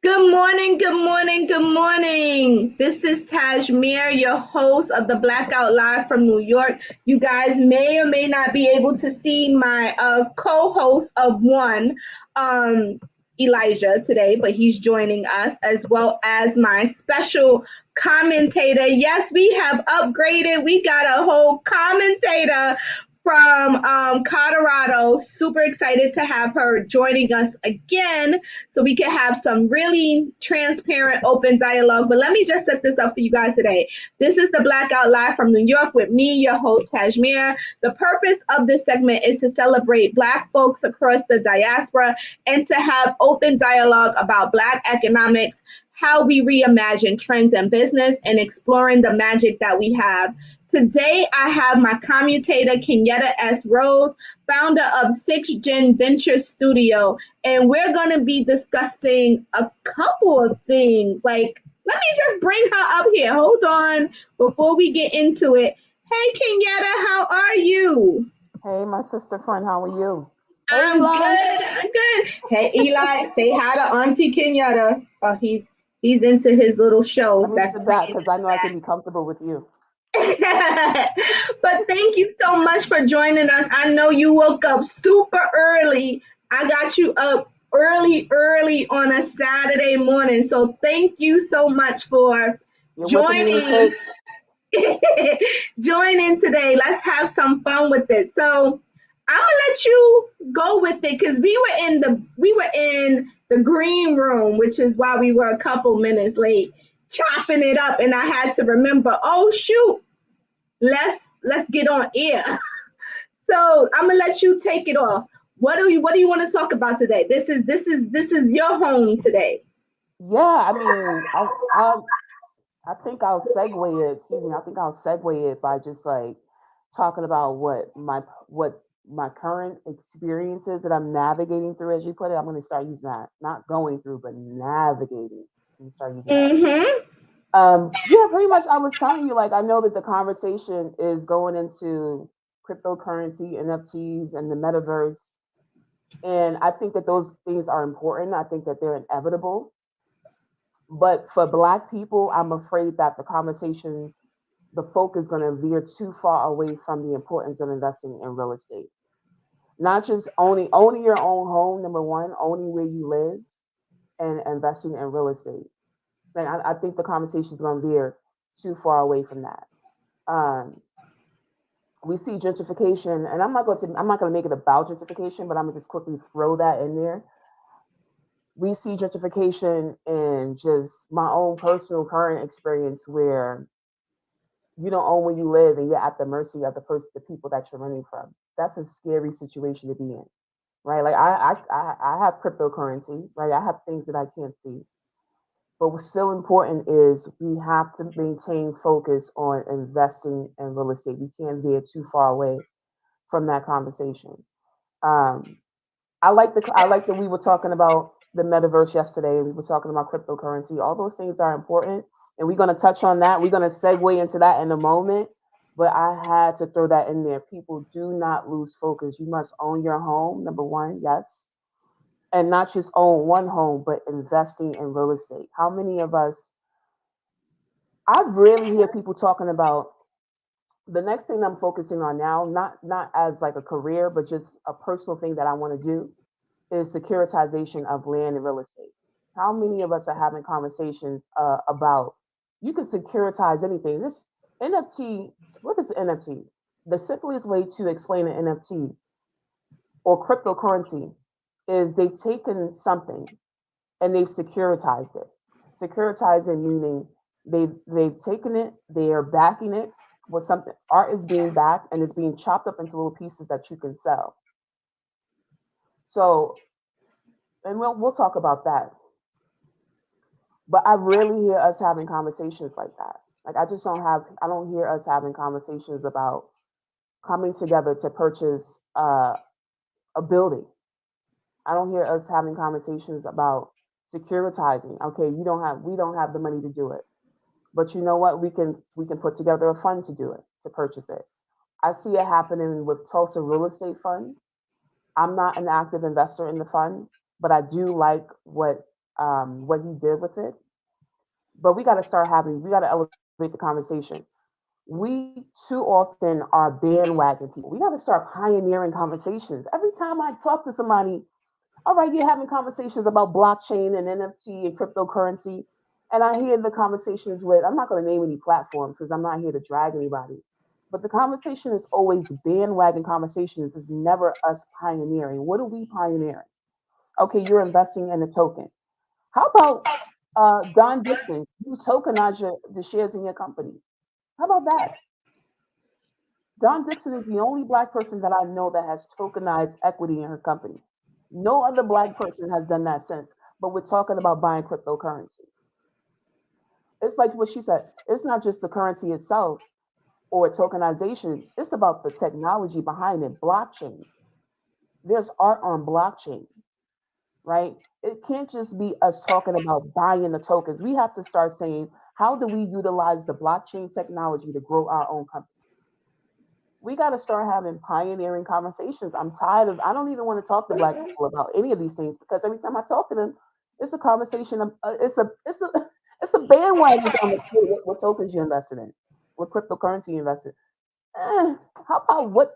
Good morning, good morning, good morning. This is Tasemere, your host of the Blackout Live from New York. You guys may or may not be able to see my co-host of one, um, Elijah, today, but he's joining us as well as my special commentator. Yes, we have upgraded. We got a whole commentator from Colorado. Super excited to have her joining us again so we can have some really transparent, open dialogue. But let me just set this up for you guys today. This is the Blackout Live from New York with me, your host, Tajmir. The purpose of this segment is to celebrate Black folks across the diaspora and to have open dialogue about Black economics, how we reimagine trends in business, and exploring the magic that we have. Today, I have my commutator, Kenyatta S. Rose, founder of Six Gen Venture Studio, and we're going to be discussing a couple of things. Like, let me just bring her up here. Hold on before we get into it. Hey, Kenyatta, how are you? Hey, my sister friend, how are you? Hey, I'm good. Eli. I'm good. Hey, Eli, say hi to Auntie Kenyatta. Oh, he's into his little show Let me that's sit back playing in because I know I the can be comfortable with you. But thank you so much for joining us. I know you woke up super early. I got you up early on a Saturday morning. So thank you so much for You're whipping me in the joining cake. joining today. Let's have some fun with it. So I'm gonna let you go with it because we were in the green room, which is why we were a couple minutes late, chopping it up, and I had to remember, oh shoot, let's get on air. So I'm gonna let you take it off. What do you want to talk about today? This is your home today. Yeah, I mean, I think I'll segue it. Excuse me. I think I'll segue it by just like talking about what my current experiences that I'm navigating through, as you put it. I'm going to start using that, not going through, but navigating. I'm gonna start using that. Mm-hmm. Yeah, pretty much. I was telling you, like, I know that the conversation is going into cryptocurrency, NFTs, and the metaverse. And I think that those things are important. I think that they're inevitable. But for Black people, I'm afraid that the conversation, the focus is going to veer too far away from the importance of investing in real estate. Not just owning your own home, number one, owning where you live, and investing in real estate. Like, I think the conversation is going to veer too far away from that. Um, we see gentrification, and I'm not going to make it about gentrification, but I'm gonna just quickly throw that in there. We see gentrification in just my own personal current experience where you don't own where you live and you're at the mercy of the people that you're renting from. That's a scary situation to be in, right? Like I have cryptocurrency, right? I have things that I can't see. But what's still important is we have to maintain focus on investing in real estate. We can't veer too far away from that conversation. Um, I like that we were talking about the metaverse yesterday. We were talking about cryptocurrency. All those things are important, and we're going to touch on that. We're going to segue into that in a moment. But I had to throw that in there. People, do not lose focus. You must own your home. Number one, yes, and not just own one home, but investing in real estate. How many of us? I rarely hear people talking about the next thing I'm focusing on now. Not as like a career, but just a personal thing that I want to do is securitization of land and real estate. How many of us are having conversations about you can securitize anything? This NFT, what is NFT? The simplest way to explain an NFT or cryptocurrency is they've taken something and they've securitized it. Securitizing meaning they've taken it, they are backing it with something. Art is being backed and it's being chopped up into little pieces that you can sell. So, and we'll talk about that. But I rarely hear us having conversations like that. Like I don't hear us having conversations about coming together to purchase a building. I don't hear us having conversations about securitizing. Okay, we don't have the money to do it, but you know what? We can put together a fund to do it, to purchase it. I see it happening with Tulsa Real Estate Fund. I'm not an active investor in the fund, but I do like what what he did with it. But we got to elevate the conversation. We too often are bandwagon people. We got to start pioneering conversations. Every time I talk to somebody, all right, you're having conversations about blockchain and NFT and cryptocurrency. And I hear the conversations with, I'm not going to name any platforms because I'm not here to drag anybody. But the conversation is always bandwagon conversations. It's never us pioneering. What are we pioneering? Okay, you're investing in a token. How about Don Dixon? You tokenize the shares in your company. How about that? Don Dixon is the only black person that I know that has tokenized equity in her company. No other black person has done that since. But we're talking about buying cryptocurrency. It's like what she said. It's not just the currency itself or tokenization. It's about the technology behind it. Blockchain. There's art on blockchain, right? It can't just be us talking about buying the tokens. We have to start saying, how do we utilize the blockchain technology to grow our own company? We got to start having pioneering conversations. I'm tired of, I don't even want to talk to black people about any of these things because every time I talk to them, it's a conversation. It's a bandwagon conversation. What tokens you invested in? What cryptocurrency you invested? How about what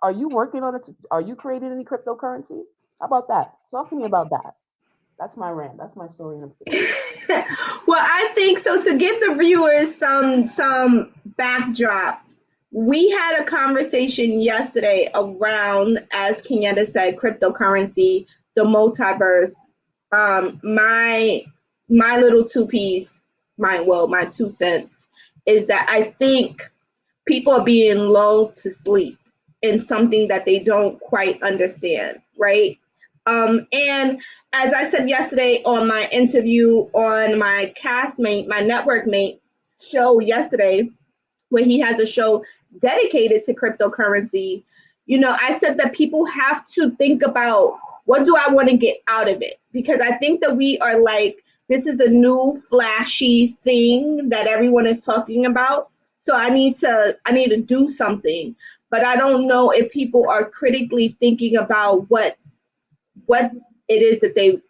are you working on it? Are you creating any cryptocurrency? How about that? Talk to me about that. That's my rant. That's my story, and I'm sticking to it. Well, I think so. To give the viewers some backdrop, we had a conversation yesterday around, as Kenyatta said, cryptocurrency, the multiverse. My little two piece, my 2 cents is that I think people are being lulled to sleep in something that they don't quite understand, right? And as I said yesterday on my interview on my castmate, my network mate show yesterday, where he has a show dedicated to cryptocurrency, I said that people have to think about, what do I want to get out of it? Because I think that we are like, this is a new flashy thing that everyone is talking about. So I need to do something. But I don't know if people are critically thinking about what it is that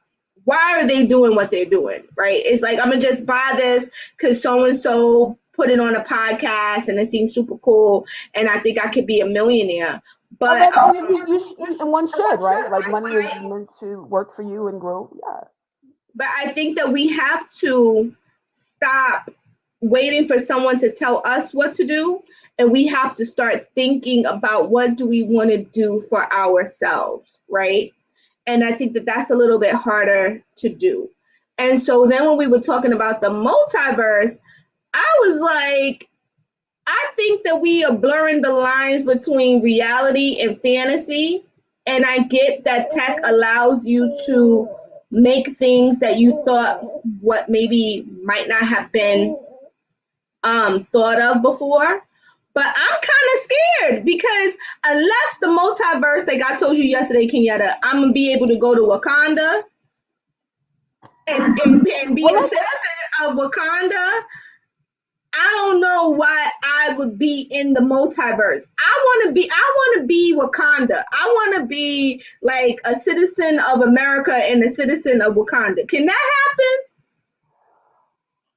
why are they doing what they're doing, right? It's like, I'm gonna just buy this because so and so put it on a podcast and it seems super cool, and I think I could be a millionaire. But And one should, right? Like money is meant to work for you and grow. Yeah. but I think that we have to stop waiting for someone to tell us what to do, and we have to start thinking about, what do we want to do for ourselves, right? And I think that that's a little bit harder to do. And so then when we were talking about the multiverse, I was like, I think that we are blurring the lines between reality and fantasy. And I get that tech allows you to make things that you thought what maybe might not have been thought of before. But I'm kind of scared because unless the multiverse, like I told you yesterday, Kenyatta, I'm gonna be able to go to Wakanda and be a citizen of Wakanda. I don't know why I would be in the multiverse. I want to be Wakanda. I want to be like a citizen of America and a citizen of Wakanda. Can that happen?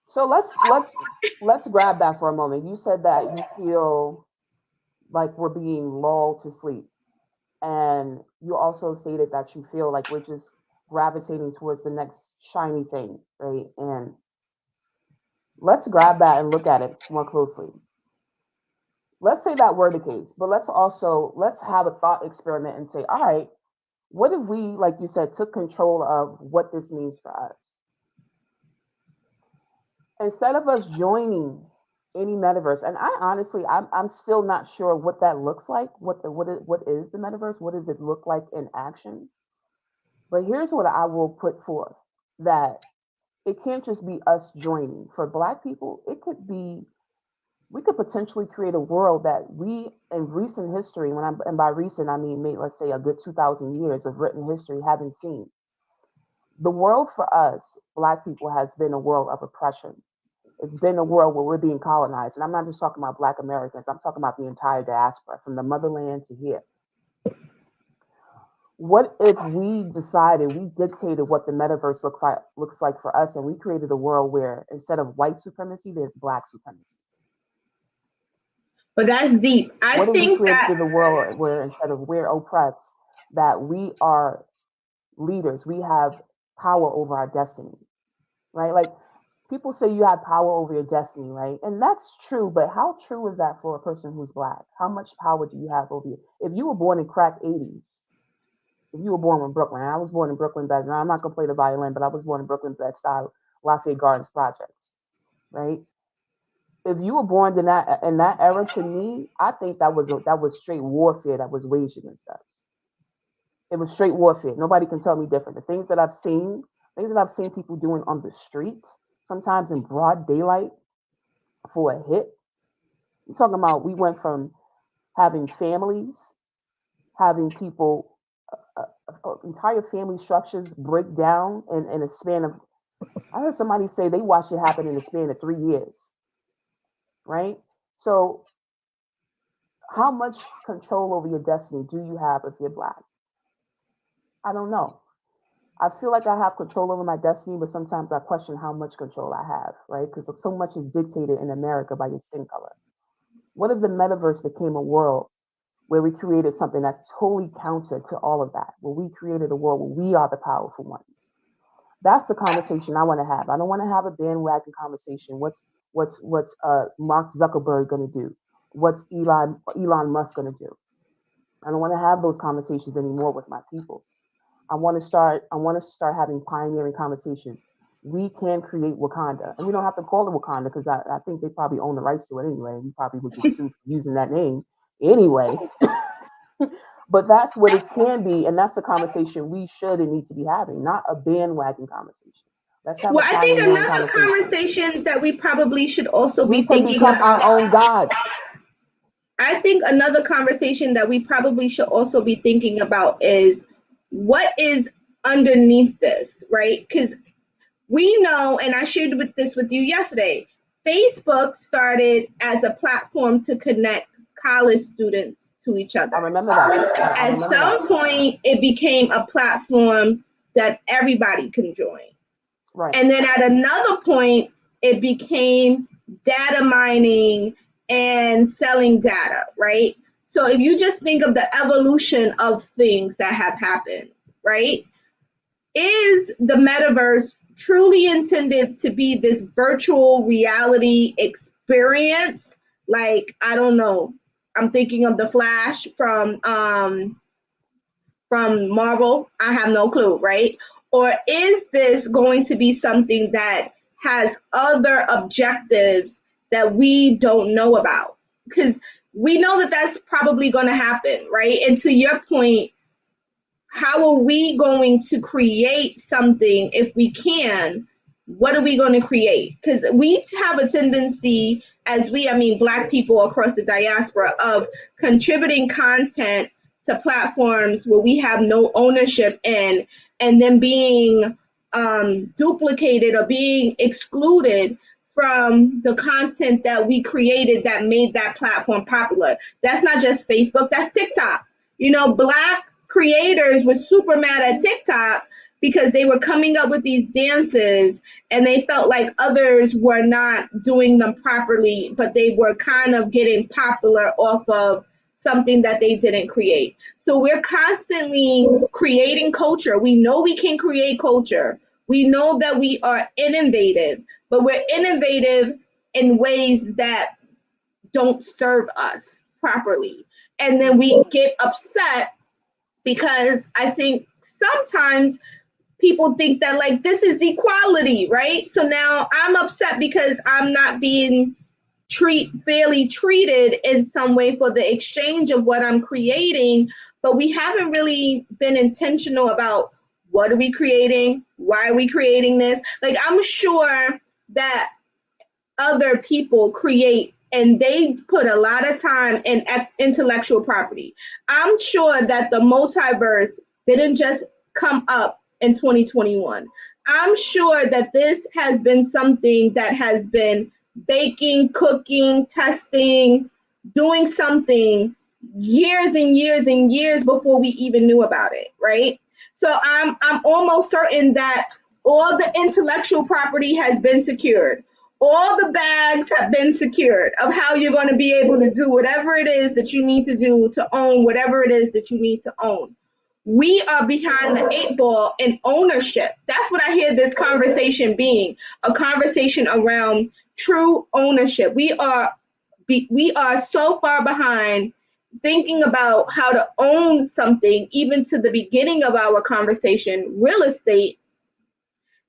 So let's grab that for a moment. You said that you feel like we're being lulled to sleep. And you also stated that you feel like we're just gravitating towards the next shiny thing, right? And let's grab that and look at it more closely. Let's say that were the case, but let's have a thought experiment and say, all right, what if we, like you said, took control of what this means for us? Instead of us joining any metaverse, and I honestly, I'm still not sure what that looks like. What is the metaverse? What does it look like in action? But here's what I will put forth: that it can't just be us joining. For Black people, it could be, we could potentially create a world that we, in recent history, and by recent I mean maybe, let's say, a good 2,000 years of written history, haven't seen. The world for us, Black people, has been a world of oppression. It's been a world where we're being colonized. And I'm not just talking about Black Americans, I'm talking about the entire diaspora, from the motherland to here. What if we decided, we dictated what the metaverse looks like for us, and we created a world where instead of white supremacy, there's black supremacy? But that's deep. I What if we think created that a world where instead of we're oppressed, that we are leaders, we have power over our destiny, right? Like people say you have power over your destiny, right? And that's true, but how true is that for a person who's black? How much power do you have over you? If you were born in crack 80s, if you were born in Brooklyn, I was born in Brooklyn, Bed. I'm not gonna play the violin, but I was born in Brooklyn, Bed Stuy, Lafayette Gardens projects, right? If you were born in that era, to me, I think that was straight warfare that was waged against us. It was straight warfare. Nobody can tell me different. The things that I've seen people doing on the street, sometimes in broad daylight for a hit. I'm talking about we went from having families, having people, entire family structures break down in a span of. I heard somebody say they watched it happen in a span of 3 years, right? So, how much control over your destiny do you have if you're black? I don't know. I feel like I have control over my destiny, but sometimes I question how much control I have, right? Because so much is dictated in America by your skin color. What if the metaverse became a world where we created something that's totally counter to all of that, where we created a world where we are the powerful ones? That's the conversation I want to have. I don't want to have a bandwagon conversation. What's Mark Zuckerberg going to do? What's Elon Musk going to do? I don't want to have those conversations anymore with my people. I want to start having pioneering conversations. We can create Wakanda, and we don't have to call it Wakanda because I think they probably own the rights to it anyway. We probably would get sued for using that name anyway. But that's what it can be, and that's the conversation we should and need to be having, not a bandwagon conversation. Let's have a well, I think pioneering another conversation. conversation that we probably should also We be could thinking become our about. own gods. I think another conversation that we probably should also be thinking about is what is underneath this, right? Because we know, and I shared this with you yesterday, Facebook started as a platform to connect college students to each I other. remember that. I At remember some that. point, it became a platform that everybody can join. Right. And then at another point, it became data mining and selling data, right? So if you just think of the evolution of things that have happened, right? Is the metaverse truly intended to be this virtual reality experience? Like, I don't know. I'm thinking of the Flash from Marvel. I have no clue, right? Or is this going to be something that has other objectives that we don't know about? Because we know that that's probably going to happen, right? And to your point, how are we going to create something if we can? What are we going to create? Because we have a tendency, I mean, Black people across the diaspora, of contributing content to platforms where we have no ownership in, and then being duplicated or being excluded from the content that we created that made that platform popular. That's not just Facebook, that's TikTok. Black creators were super mad at TikTok because they were coming up with these dances and they felt like others were not doing them properly, but they were kind of getting popular off of something that they didn't create. So we're constantly creating culture. We know we can create culture. We know that we are innovative, but we're innovative in ways that don't serve us properly. And then we get upset because I think sometimes people think that, like, this is equality, right? So now I'm upset because I'm not being fairly treated in some way for the exchange of what I'm creating, but we haven't really been intentional about what are we creating? Why are we creating this? Like, I'm sure that other people create and they put a lot of time in intellectual property. I'm sure that the multiverse didn't just come up in 2021. I'm sure that this has been something that has been baking, cooking, testing, doing something years and years and years before we even knew about it, right? So I'm almost certain that all the intellectual property has been secured. All the bags have been secured of how you're going to be able to do whatever it is that you need to do to own whatever it is that you need to own. We are behind the eight ball in ownership. That's what I hear this conversation being, a conversation around true ownership. We are so far behind thinking about how to own something, even to the beginning of our conversation, real estate,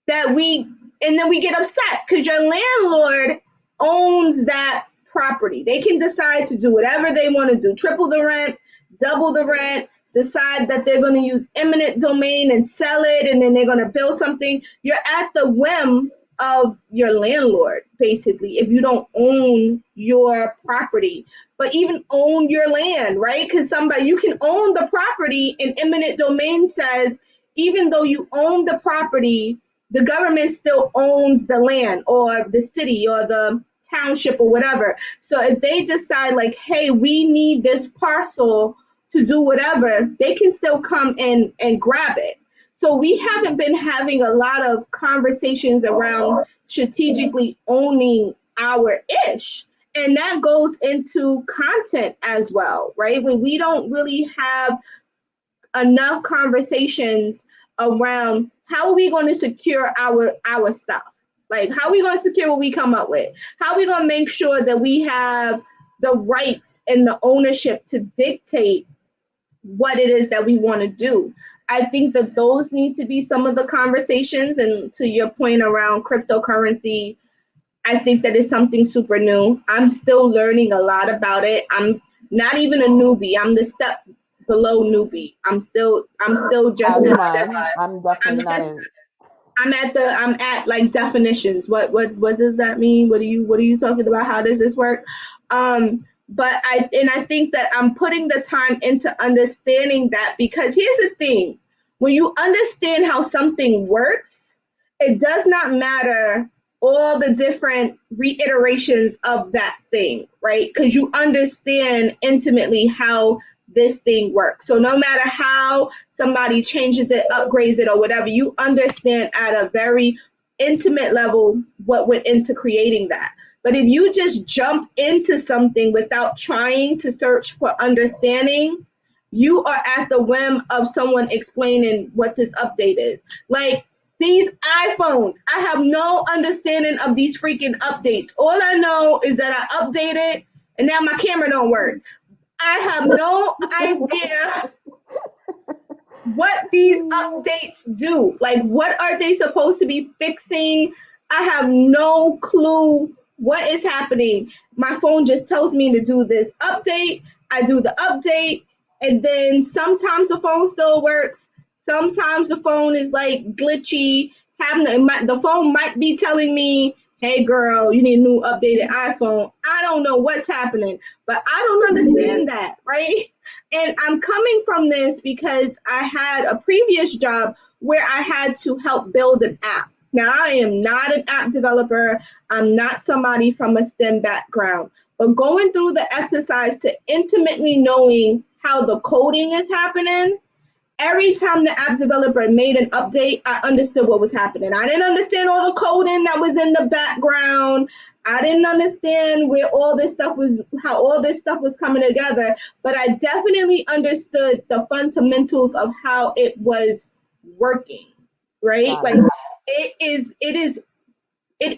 that and then we get upset because your landlord owns that property. They can decide to do whatever they want to do, triple the rent, double the rent, decide that they're going to use eminent domain and sell it, and then they're going to build something. You're at the whim of your landlord, basically, if you don't own your property. But even own your land, right? Because you can own the property, and eminent domain says, even though you own the property, the government still owns the land, or the city, or the township, or whatever. So if they decide, like, hey, we need this parcel to do whatever, they can still come in and grab it. So we haven't been having a lot of conversations around strategically owning our ish. And that goes into content as well, right? When we don't really have enough conversations around how are we going to secure our stuff? Like, how are we going to secure what we come up with? How are we going to make sure that we have the rights and the ownership to dictate what it is that we want to do? I think that those need to be some of the conversations. And to your point around cryptocurrency, I think that it's something super new. I'm still learning a lot about it. I'm not even a newbie. I'm the step below newbie. I'm still just I'm definitely not in. I'm at like definitions. What does that mean? What are you talking about? How does this work? But I think that I'm putting the time into understanding that, because here's the thing. When you understand how something works, it does not matter all the different reiterations of that thing, right? Because you understand intimately how this thing works. So no matter how somebody changes it, upgrades it, or whatever, you understand at a very intimate level what went into creating that. But if you just jump into something without trying to search for understanding, you are at the whim of someone explaining what this update is. Like these iPhones, I have no understanding of these freaking updates. All I know is that I updated and now my camera don't work. I have no idea what these updates do. Like, what are they supposed to be fixing? I have no clue what is happening. My phone just tells me to do this update. I do the update, and then sometimes the phone still works. Sometimes the phone is like glitchy. The phone might be telling me, hey girl, you need a new updated iPhone. I don't know what's happening, but I don't understand that, right? And I'm coming from this because I had a previous job where I had to help build an app. Now, I am not an app developer. I'm not somebody from a STEM background, but going through the exercise to intimately knowing how the coding is happening, every time the app developer made an update, I understood what was happening. I didn't understand all the coding that was in the background. I didn't understand how all this stuff was coming together, but I definitely understood the fundamentals of how it was working, right? Like it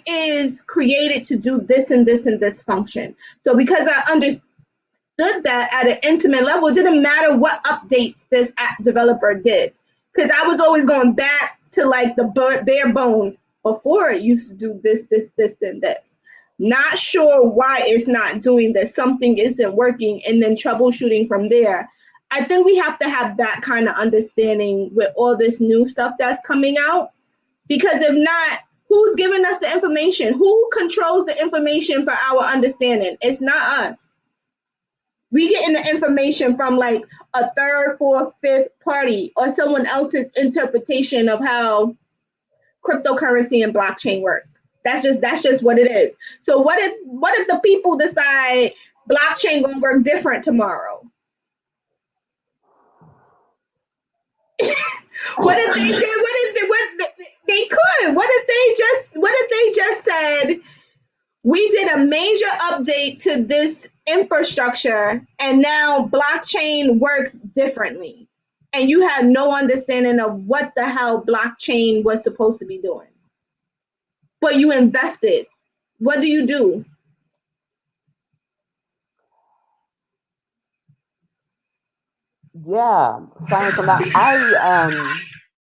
is created to do this and this and this function. So because I understood that at an intimate level, it didn't matter what updates this app developer did, because I was always going back to like the bare bones before it used to do this, and this. Not sure why it's not doing this. Something isn't working, and then troubleshooting from there. I think we have to have that kind of understanding with all this new stuff that's coming out, because if not, who's giving us the information? Who controls the information for our understanding? It's not us. We getting the information from like a third, fourth, fifth party, or someone else's interpretation of how cryptocurrency and blockchain work. That's just what it is. So what if the people decide blockchain gonna work different tomorrow? What if they did? They could? What if they just said we did a major update to this infrastructure and now blockchain works differently, and you have no understanding of what the hell blockchain was supposed to be doing, but you invested. What do you do? Yeah, science on that.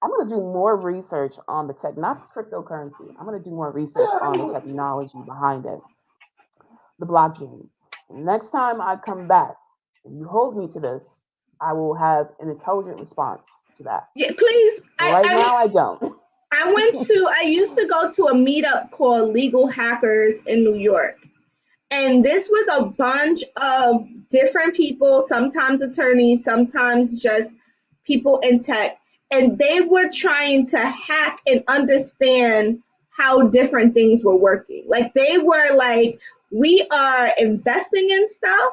I'm gonna do more research on the tech, not cryptocurrency. I'm gonna do more research on the technology behind it, the blockchain. Next time I come back and you hold me to this, I will have an intelligent response to that. Yeah, please. Right now, I don't. I used to go to a meetup called Legal Hackers in New York. And this was a bunch of different people, sometimes attorneys, sometimes just people in tech. And they were trying to hack and understand how different things were working. Like they were like, we are investing in stuff,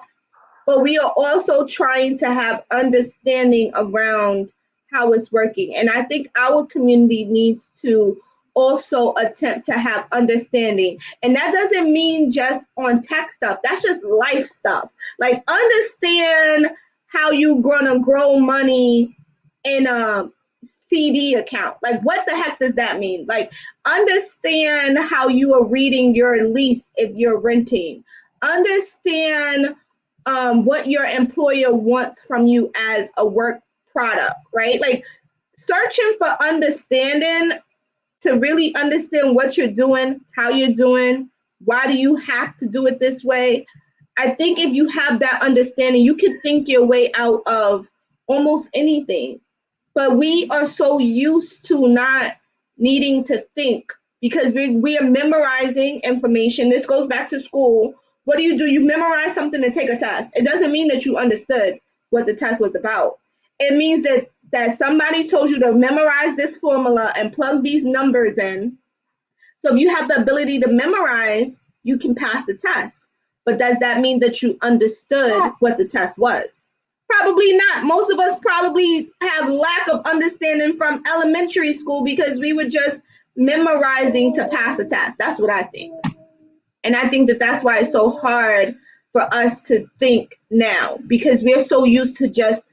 but we are also trying to have understanding around how it's working. And I think our community needs to also attempt to have understanding. And that doesn't mean just on tech stuff, that's just life stuff. Like, understand how you're gonna grow money in a CD account. Like, what the heck does that mean? Like, understand how you are reading your lease if you're renting. Understand what your employer wants from you as a work product, right? Like, searching for understanding to really understand what you're doing, how you're doing, why do you have to do it this way. I think if you have that understanding, you can think your way out of almost anything. But we are so used to not needing to think because we are memorizing information. This goes back to school. What do? You memorize something to take a test. It doesn't mean that you understood what the test was about. It means that somebody told you to memorize this formula and plug these numbers in. So if you have the ability to memorize, you can pass the test. But does that mean that you understood what the test was? Probably not. Most of us probably have lack of understanding from elementary school because we were just memorizing to pass a test. That's what I think. And I think that that's why it's so hard for us to think now because we're so used to just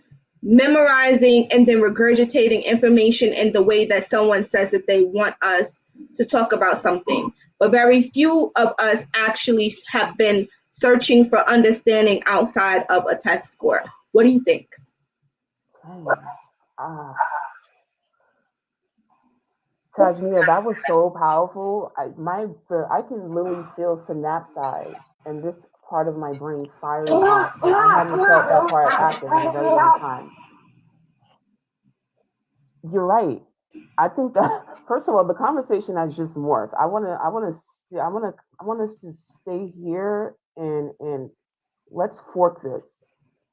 memorizing and then regurgitating information in the way that someone says that they want us to talk about something. But very few of us actually have been searching for understanding outside of a test score. What do you think? Tasemere, that was so powerful. I can literally feel synapsi and this part of my brain firing off. And I hadn't felt that part active in a very long time. You're right. I think that first of all, the conversation has just morphed. I want us to stay here and let's fork this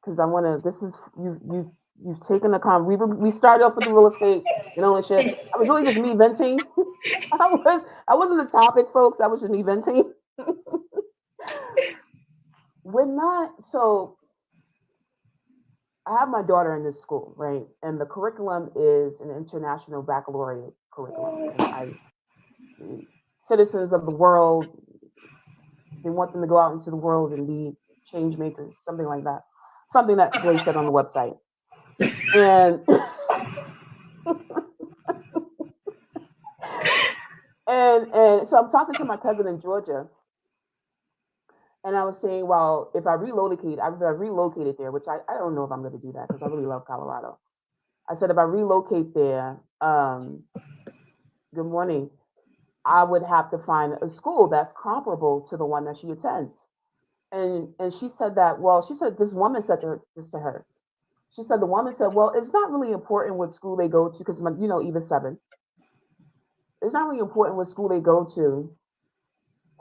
because I want to. This is you've taken we started off with the real estate and ownership. I was really just me venting. I wasn't the topic, folks. I was just me venting. We're not so. I have my daughter in this school, right? And the curriculum is an international baccalaureate curriculum. And citizens of the world, they want them to go out into the world and be change makers, something like that. Something that they said on the website. And and so I'm talking to my cousin in Georgia, and I was saying, well, if I relocated there, which I don't know if I'm going to do that because I really love Colorado. I said if I relocate there, good morning, I would have to find a school that's comparable to the one that she attends. And she said that, well, she said this woman said this to her. She said the woman said, well, it's not really important what school they go to because even 7. It's not really important what school they go to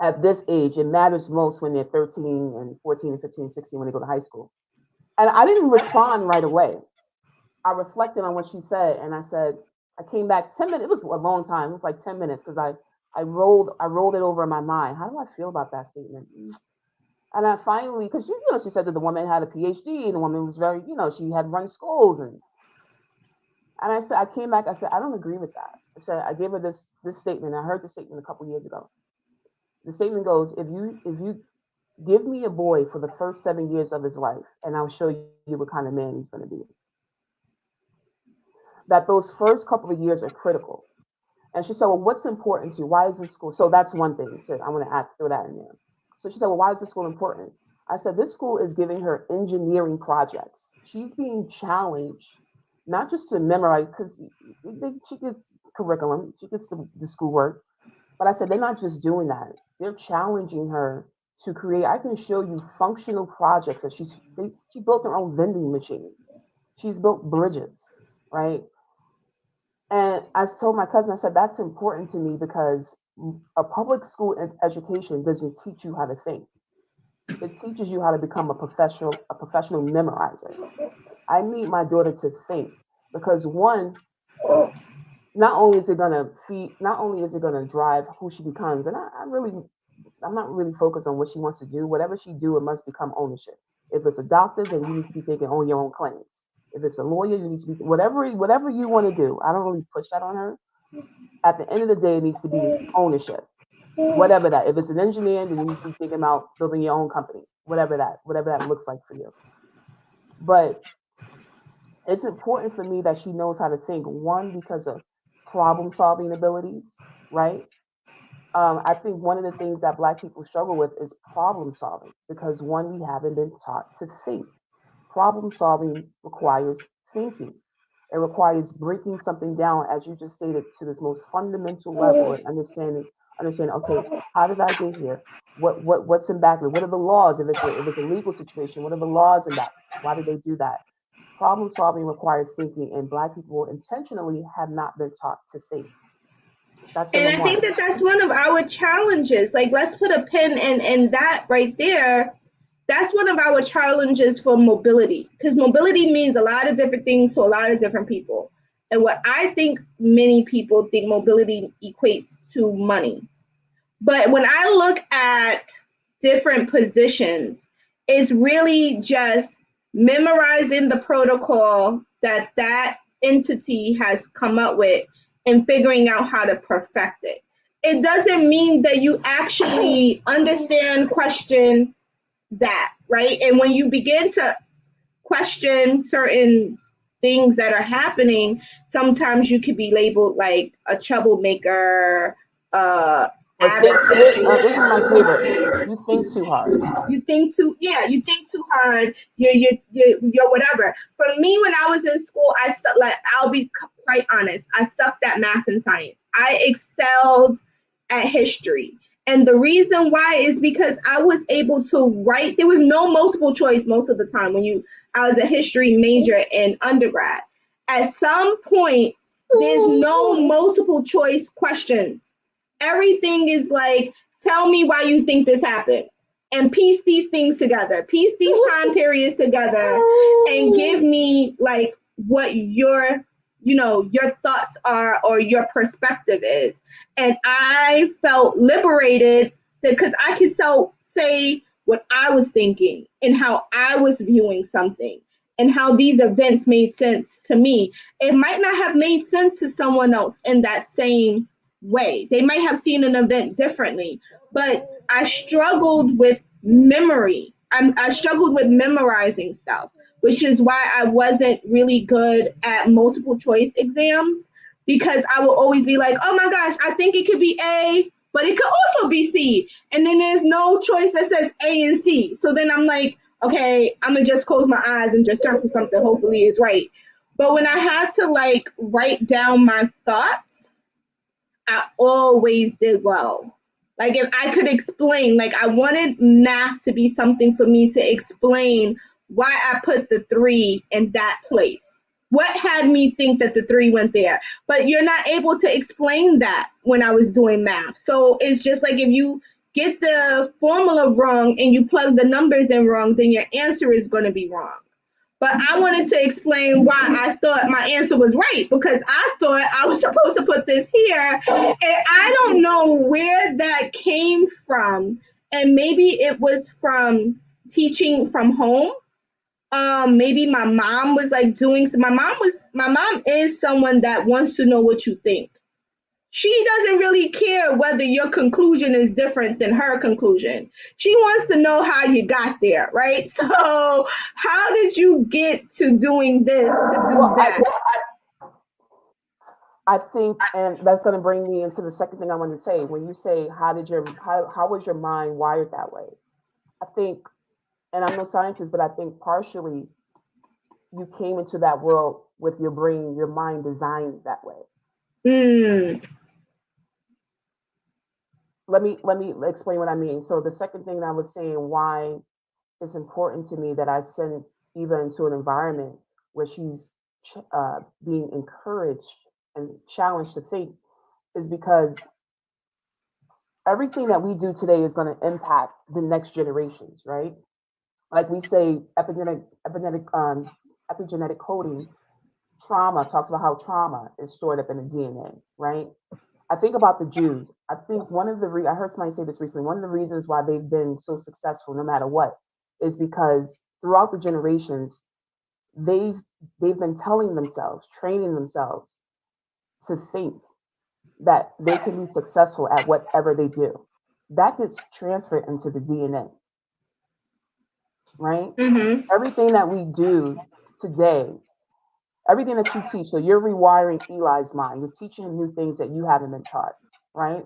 at this age. It matters most when they're 13 and 14 and 15 and 16 when they go to high school. And I didn't respond right away. I reflected on what she said and I said, I came back 10 minutes. It was a long time. It was like 10 minutes because I rolled it over in my mind. How do I feel about that statement? And I finally, because she said that the woman had a PhD and the woman was very, she had run schools. And And I said, I came back, I said, I don't agree with that. I said, I gave her this statement. I heard the statement a couple years ago. The statement goes, if you give me a boy for the first 7 years of his life, and I'll show you what kind of man he's going to be. That those first couple of years are critical. And she said, well, what's important to you? Why is this school? So that's one thing. So I want to throw that in there. So she said, well, why is this school important? I said, this school is giving her engineering projects. She's being challenged, not just to memorize, because she gets curriculum, she gets the schoolwork. But I said, they're not just doing that. They're challenging her to create. I can show you functional projects that she built her own vending machine. She's built bridges, right? And I told my cousin, I said, that's important to me because a public school education doesn't teach you how to think. It teaches you how to become a professional memorizer. I need my daughter to think because one, not only is it gonna drive who she becomes, and I'm not really focused on what she wants to do. Whatever she do, it must become ownership. If it's a doctor, then you need to be thinking own your own claims. If it's a lawyer, you need to be whatever you want to do. I don't really push that on her. At the end of the day, it needs to be ownership. Whatever that. If it's an engineer, then you need to be thinking about building your own company. Whatever that looks like for you. But it's important for me that she knows how to think. One, because of problem solving abilities, right? I think one of the things that Black people struggle with is problem solving because one, we haven't been taught to think. Problem solving requires thinking. It requires breaking something down, as you just stated, to this most fundamental level and understanding. Okay, how did I get here? What's in back? What are the laws? If it's a legal situation, what are the laws in that? Why did they do that? Problem solving requires thinking, and Black people intentionally have not been taught to think. That's And number I one. think that that's one of our challenges. Like, let's put a pin in that right there. That's one of our challenges for mobility, because mobility means a lot of different things to a lot of different people. And what I think many people think mobility equates to money. But when I look at different positions, it's really just memorizing the protocol that that entity has come up with and figuring out how to perfect it. It doesn't mean that you actually understand, question that, right? And when you begin to question certain things that are happening, sometimes you could be labeled like a troublemaker, This is my favorite. You think too hard. You think too hard. You're whatever. For me, when I was in school, I'll be quite honest, I sucked at math and science. I excelled at history. And the reason why is because I was able to write. There was no multiple choice most of the time I was a history major in undergrad. At some point, there's no multiple choice questions. Everything is like, tell me why you think this happened and piece these things together, piece these time periods together and give me like what your thoughts are or your perspective is. And I felt liberated because I could say what I was thinking and how I was viewing something and how these events made sense to me. It might not have made sense to someone else in that same way. They might have seen an event differently, but I struggled with memory. I struggled with memorizing stuff, which is why I wasn't really good at multiple choice exams, because I will always be like, oh my gosh, I think it could be A, but it could also be C. And then there's no choice that says A and C. So then I'm like, okay, I'm gonna just close my eyes and just circle something, hopefully it's right. But when I had to like write down my thoughts, I always did well. Like if I could explain, like I wanted math to be something for me to explain why I put the 3 in that place. What had me think that the 3 went there? But you're not able to explain that when I was doing math. So it's just like if you get the formula wrong and you plug the numbers in wrong, then your answer is going to be wrong. But I wanted to explain why I thought my answer was right, because I thought I was supposed to put this here. And I don't know where that came from. And maybe it was from teaching from home. Maybe my mom was like my mom was my mom is someone that wants to know what you think. She doesn't really care whether your conclusion is different than her conclusion. She wants to know how you got there, right? So, how did you get to doing this to do Well, that? I think, and that's going to bring me into the second thing I want to say. When you say, how was your mind wired that way? I think, and I'm no scientist, but I think partially you came into that world with your brain, your mind designed that way. Mm. Let me explain what I mean. So the second thing that I was saying, why it's important to me that I send Eva into an environment where she's being encouraged and challenged to think, is because everything that we do today is going to impact the next generations, right? Like we say, epigenetic coding. Trauma talks about how trauma is stored up in the DNA, right? I think about the Jews. I think I heard somebody say this recently. One of the reasons why they've been so successful, no matter what, is because throughout the generations, they've they've been telling themselves, training themselves to think that they can be successful at whatever they do. That gets transferred into the DNA, right? Mm-hmm. Everything that we do today, everything that you teach, so you're rewiring Eli's mind. You're teaching him new things that you haven't been taught, right?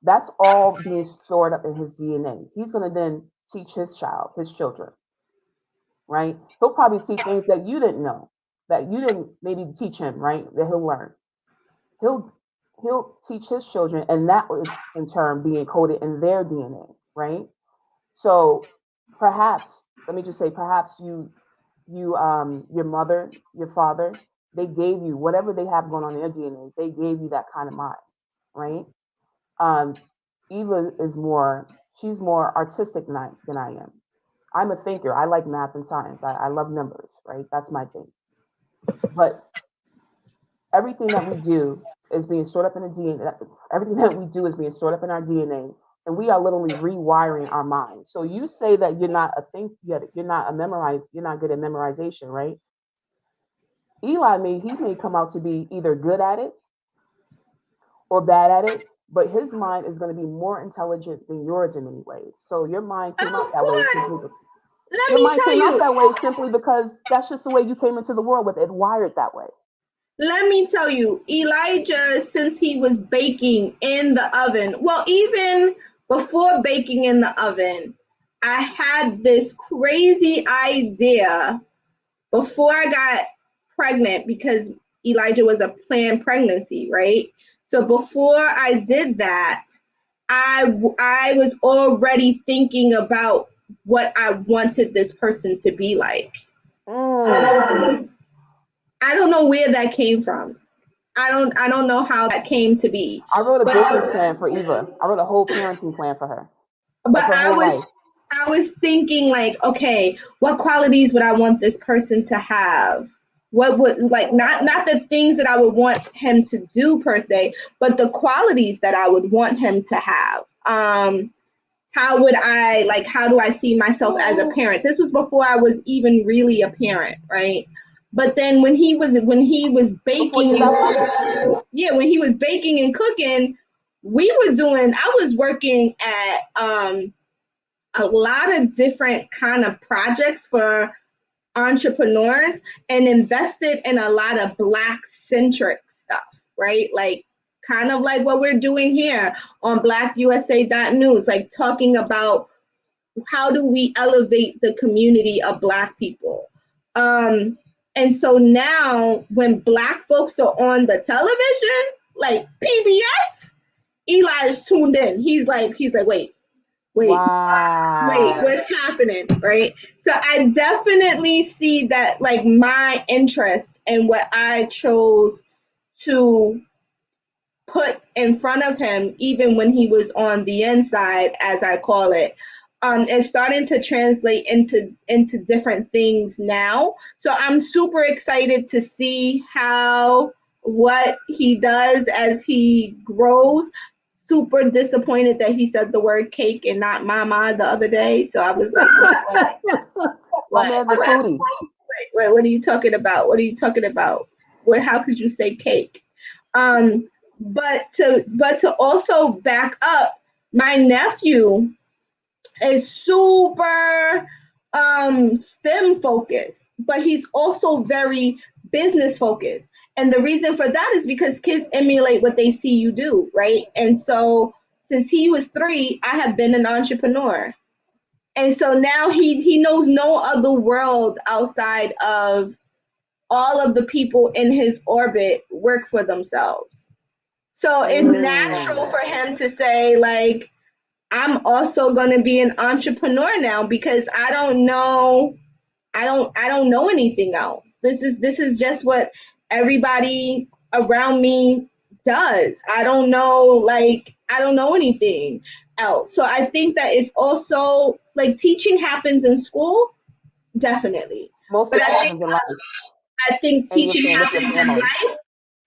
That's all being stored up in his DNA. He's going to then teach his children, right? He'll probably see things that you didn't know, that you didn't maybe teach him, right? That he'll learn. He'll he'll teach his children, and that will in turn be encoded in their DNA, right? So perhaps, let me just say, perhaps your mother, your father, they gave you whatever they have going on in their DNA. They gave you that kind of mind, right? Um, Eva is she's more artistic than I am. I'm a thinker. I like math and science. I love numbers, right? That's my thing. But everything that we do is being stored up in the DNA. Everything that we do is being stored up in our DNA, and we are literally rewiring our minds. So you say that you're not a you're not a memorize, you're not good at memorization, right? He may come out to be either good at it or bad at it, but his mind is going to be more intelligent than yours in many ways. So your mind came out Of that way course. simply. Let Your me mind tell came out you. that way simply because that's just the way you came into the world with it, wired that way. Let me tell you, Elijah, since he was baking in the oven, well, even before baking in the oven, I had this crazy idea before I got pregnant because Elijah was a planned pregnancy, right? So before I did that, I was already thinking about what I wanted this person to be like. Mm. I don't know where that came from. I don't know how that came to be. I wrote a But business plan for Eva. I wrote a whole parenting plan for her, but like her whole life. I was thinking like, okay, what qualities would I want this person to have? What would like not the things that I would want him to do per se, but the qualities that I would want him to have. How do I see myself as a parent? This was before I was even really a parent, right? But then when he was Before baking you got pregnant. yeah, when he was baking and cooking, I was working at a lot of different kind of projects for entrepreneurs and invested in a lot of black centric stuff, right? Like kind of like what we're doing here on blackusa.news, like talking about how do we elevate the community of black people. And so now when black folks are on the television, like PBS, Eli is tuned in. He's like, wait, Wow. what's happening? Right. So I definitely see that like my interest and what I chose to put in front of him, even when he was on the inside, as I call it, is starting to translate into different things now. So I'm super excited to see how what he does as he grows. Super disappointed that he said the word cake and not mama the other day. So I was like, My what? man's a foodie. What are you talking about? What are you talking about? Well, how could you say cake? But to also back up, my nephew is super STEM focused, but he's also very business focused. And the reason for that is because kids emulate what they see you do, right? And so since he was 3, I have been an entrepreneur. And so now he knows no other world outside of all of the people in his orbit work for themselves. So it's natural for him to say, like, I'm also going to be an entrepreneur now because I don't know anything else. This is just what everybody around me does. I don't know anything else. So I think that it's also like teaching happens in school, definitely. Most of But it happens in life, I think and you're teaching saying with your happens in family. life.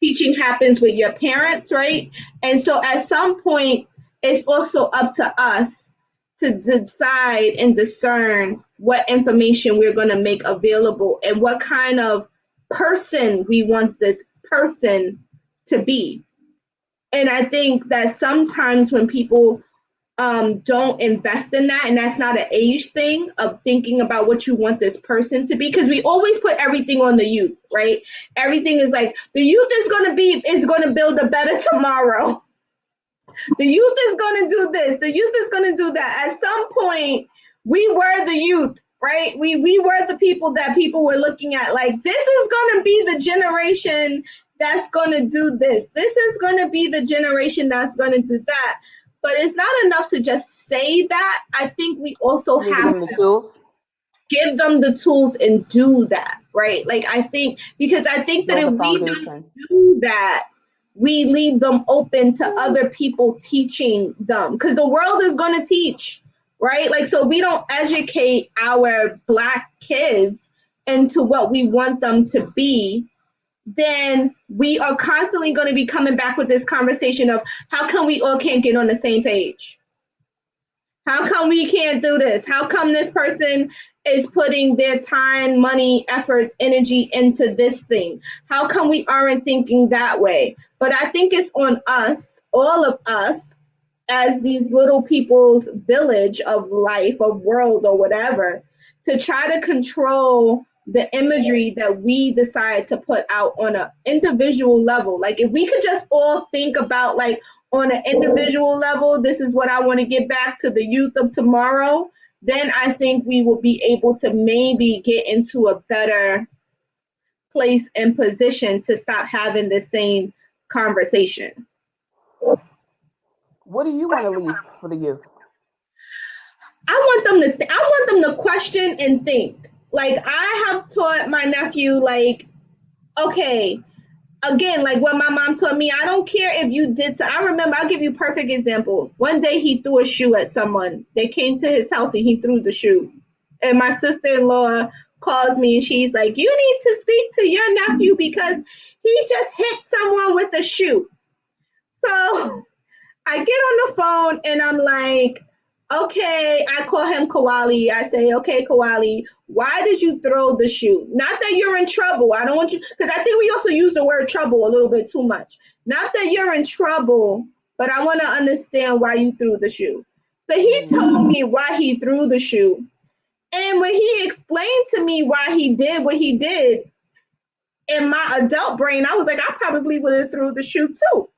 Teaching happens with your parents, right? And so at some point, it's also up to us to decide and discern what information we're going to make available and what kind of person we want this person to be. And I think that sometimes when people don't invest in that, and that's not an age thing of thinking about what you want this person to be, because we always put everything on the youth, right? Everything is like the youth is going to build a better tomorrow. The youth is going to do this. The youth is going to do that. At some point, we were the youth, right? We were the people that people were looking at like, this is going to be the generation that's going to do this. This is going to be the generation that's going to do that. But it's not enough to just say that. I think we also You need to give have them the to tools, give them the tools and do that, right? Like I think that build if the we don't foundation. do that, we leave them open to other people teaching them because the world is going to teach, right? Like so we don't educate our Black kids into what we want them to be, then we are constantly going to be coming back with this conversation of how come we all can't get on the same page? How come we can't do this? How come this person is putting their time, money, efforts, energy into this thing? How come we aren't thinking that way? But I think it's on us, all of us, as these little people's village of life, of world, or whatever, to try to control the imagery that we decide to put out on an individual level. Like if we could just all think about like on an individual level, this is what I want to get back to the youth of tomorrow, then I think we will be able to maybe get into a better place and position to stop having the same conversation. What do you want to leave for the youth? I want them to question and think. Like I have taught my nephew, like, okay, again, like what my mom taught me, I don't care if you did so. I remember, I'll give you a perfect example. One day he threw a shoe at someone. They came to his house and he threw the shoe. And my sister-in-law calls me and she's like, you need to speak to your nephew because he just hit someone with a shoe. So I get on the phone and I'm like, okay, I call him Kawali. I say, okay, Kawali, why did you throw the shoe? Not that you're in trouble. I don't want you, because I think we also use the word trouble a little bit too much. Not that you're in trouble, but I want to understand why you threw the shoe. So he told me why he threw the shoe. And when he explained to me why he did what he did, in my adult brain, I was like, I probably would have threw the shoe too,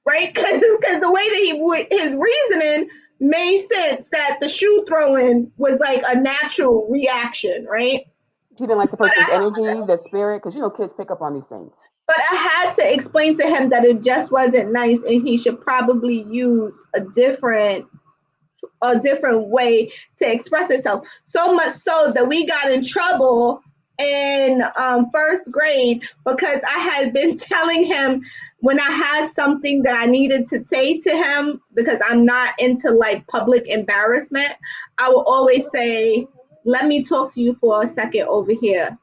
right? Because the way that his reasoning made sense that the shoe throwing was like a natural reaction, right? He didn't like the But person's I, energy, the spirit, because kids pick up on these things. but I had to explain to him that it just wasn't nice, and he should probably use a different way to express itself. So much so that we got in trouble in first grade because I had been telling him when I had something that I needed to say to him, because I'm not into like public embarrassment, I would always say, let me talk to you for a second over here.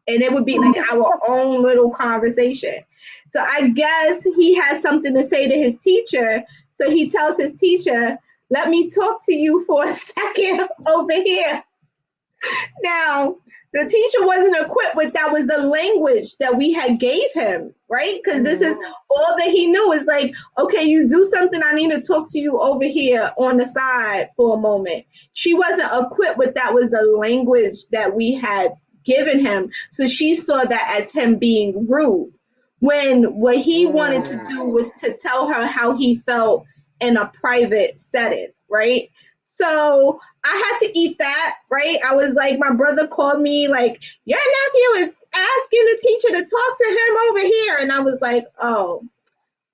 And it would be like our own little conversation. So I guess he had something to say to his teacher. So he tells his teacher, let me talk to you for a second over here. Now, the teacher wasn't equipped with that was the language that we had gave him, right? Because this is all that he knew is like, okay, you do something, I need to talk to you over here on the side for a moment. She wasn't equipped with that was the language that we had given him. So she saw that as him being rude. When what he wanted to do was to tell her how he felt in a private setting, right? So I had to eat that, right? I was like, my brother called me like, your nephew is asking the teacher to talk to him over here. And I was like, oh,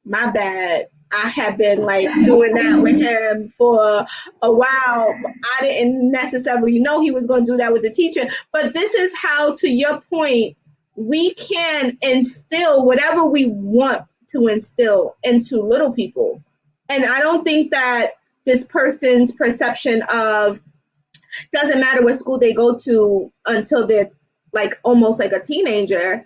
my bad. I have been like doing that with him for a while. I didn't necessarily know he was going to do that with the teacher. But this is how, to your point, we can instill whatever we want to instill into little people. And I don't think that this person's perception of doesn't matter what school they go to until they're like almost like a teenager.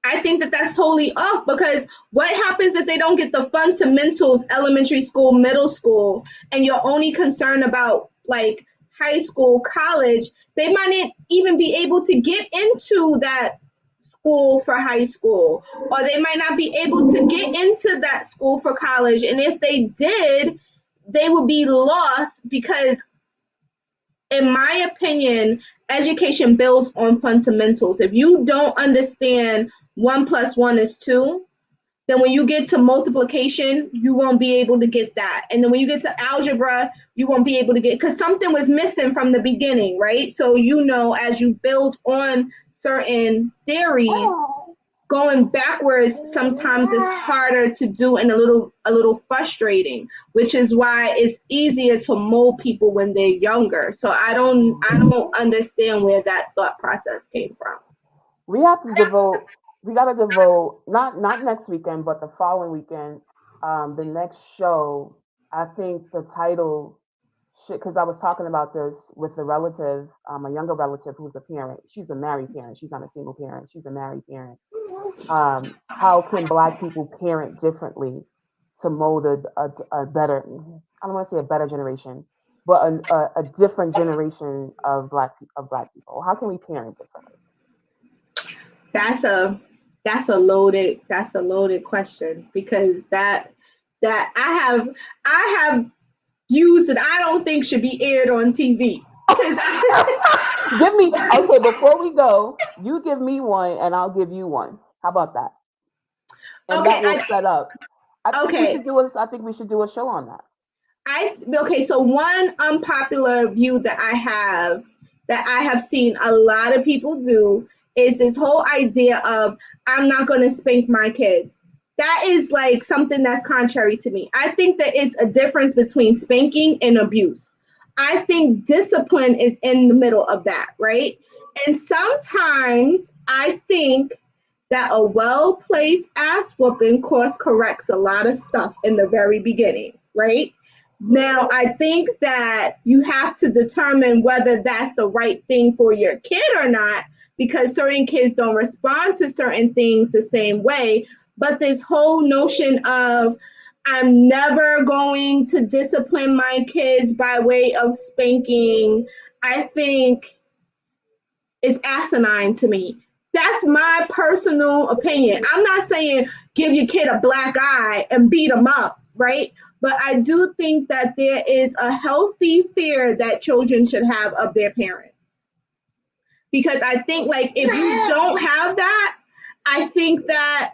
I think that that's totally off because what happens if they don't get the fundamentals, elementary school, middle school, and you're only concerned about like high school, college, they might not even be able to get into that school for high school, or they might not be able to get into that school for college. And if they did, they would be lost because in my opinion, education builds on fundamentals. If you don't understand 1 + 1 is 2, then when you get to multiplication, you won't be able to get that. And then when you get to algebra, you won't be able to get, because something was missing from the beginning, right? So, as you build on certain theories, going backwards sometimes is harder to do and a little frustrating, which is why it's easier to mold people when they're younger. So I don't understand where that thought process came from. We have to devote. We got to devote not next weekend, but the following weekend. The next show. I think the title should, because I was talking about this with a relative, a younger relative who's a parent. She's a married parent. She's not a single parent. She's a married parent. How can Black people parent differently to mold a better, I don't want to say a better generation, but a different generation of Black people? How can we parent differently? That's a loaded question because that I have views that I don't think should be aired on TV. Give me, okay, before we go, you give me one and I'll give you one. How about that? And okay, that will set up. I think we should do a show on that. So one unpopular view that I have seen a lot of people do is this whole idea of I'm not going to spank my kids. That is like something that's contrary to me. I think there is a difference between spanking and abuse. I think discipline is in the middle of that, right? And sometimes I think that a well-placed ass whooping course corrects a lot of stuff in the very beginning, right? Now, I think that you have to determine whether that's the right thing for your kid or not, because certain kids don't respond to certain things the same way. But this whole notion of I'm never going to discipline my kids by way of spanking, I think is asinine to me. That's my personal opinion. I'm not saying give your kid a black eye and beat them up, right? But I do think that there is a healthy fear that children should have of their parents. Because I think like if you don't have that, I think that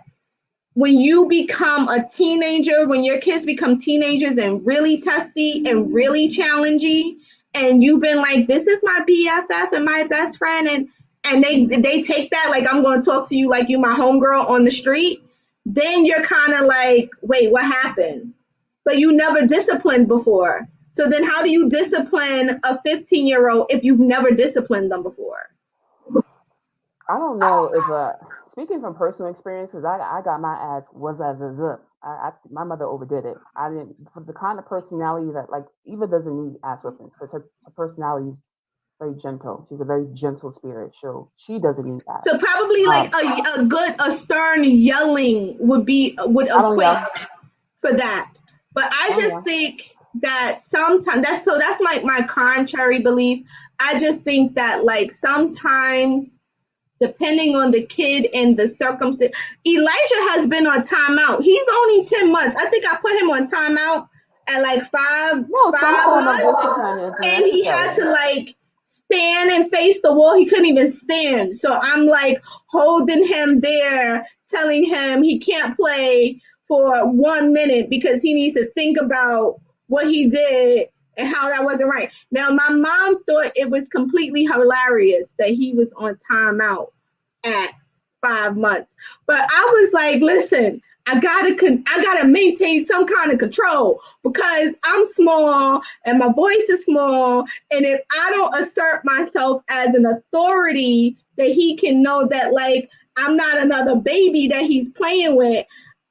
when you become a teenager, when your kids become teenagers and really testy and really challenging, and you've been like, this is my BFF and my best friend, and they take that like I'm going to talk to you like you my homegirl on the street, then you're kind of like, wait, what happened? But you never disciplined before. So then how do you discipline a 15-year-old if you've never disciplined them before? I don't know if speaking from personal experience, because I got my ass was as a zip. My mother overdid it. I didn't, for the kind of personality that like Eva doesn't need ass whippings because her personality is very gentle. She's a very gentle spirit. So she doesn't need that. So probably like a stern yelling would equate for that. But I just think that sometimes that's my contrary belief. I just think that like sometimes depending on the kid and the circumstance. Elijah has been on timeout. He's only 10 months. I think I put him on timeout at like five No, some form of months. discipline is And he had necessary. to like stand and face the wall. He couldn't even stand. So I'm like holding him there, telling him he can't play for 1 minute because he needs to think about what he did and how that wasn't right. Now, my mom thought it was completely hilarious that he was on timeout at 5 months. But I was like, listen, I gotta maintain some kind of control because I'm small and my voice is small. And if I don't assert myself as an authority, that he can know that like I'm not another baby that he's playing with,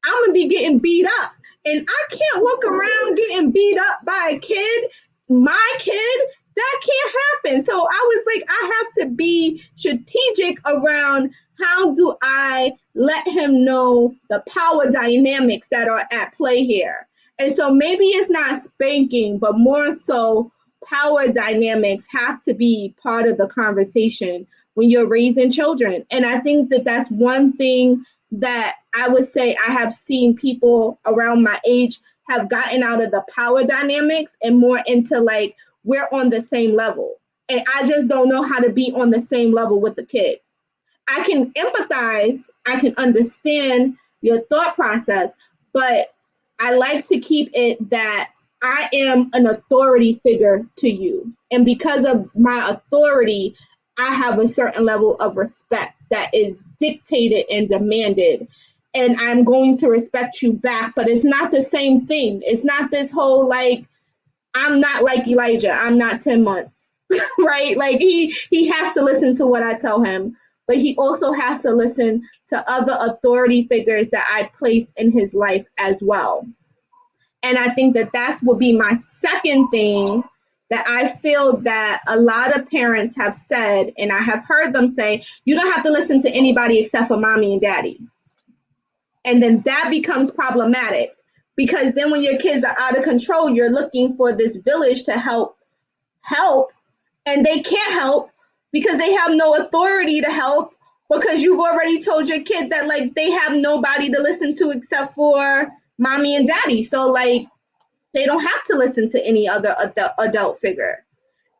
I'm gonna be getting beat up. And I can't walk around getting beat up by a kid, my kid. That can't happen. So I was like, I have to be strategic around how do I let him know the power dynamics that are at play here. And so maybe it's not spanking, but more so power dynamics have to be part of the conversation when you're raising children. And I think that that's one thing that I would say I have seen people around my age have gotten out of the power dynamics and more into like, we're on the same level. And I just don't know how to be on the same level with the kid. I can empathize, I can understand your thought process, but I like to keep it that I am an authority figure to you. And because of my authority, I have a certain level of respect that is dictated and demanded. And I'm going to respect you back, but it's not the same thing. It's not this whole like, I'm not like Elijah. I'm not 10 months, right? Like he has to listen to what I tell him, but he also has to listen to other authority figures that I place in his life as well. And I think that that's will be my second thing that I feel that a lot of parents have said, and I have heard them say, you don't have to listen to anybody except for mommy and daddy. And then that becomes problematic because then when your kids are out of control, you're looking for this village to help, and they can't help because they have no authority to help because you've already told your kid that like they have nobody to listen to except for mommy and daddy. So like they don't have to listen to any other adult figure.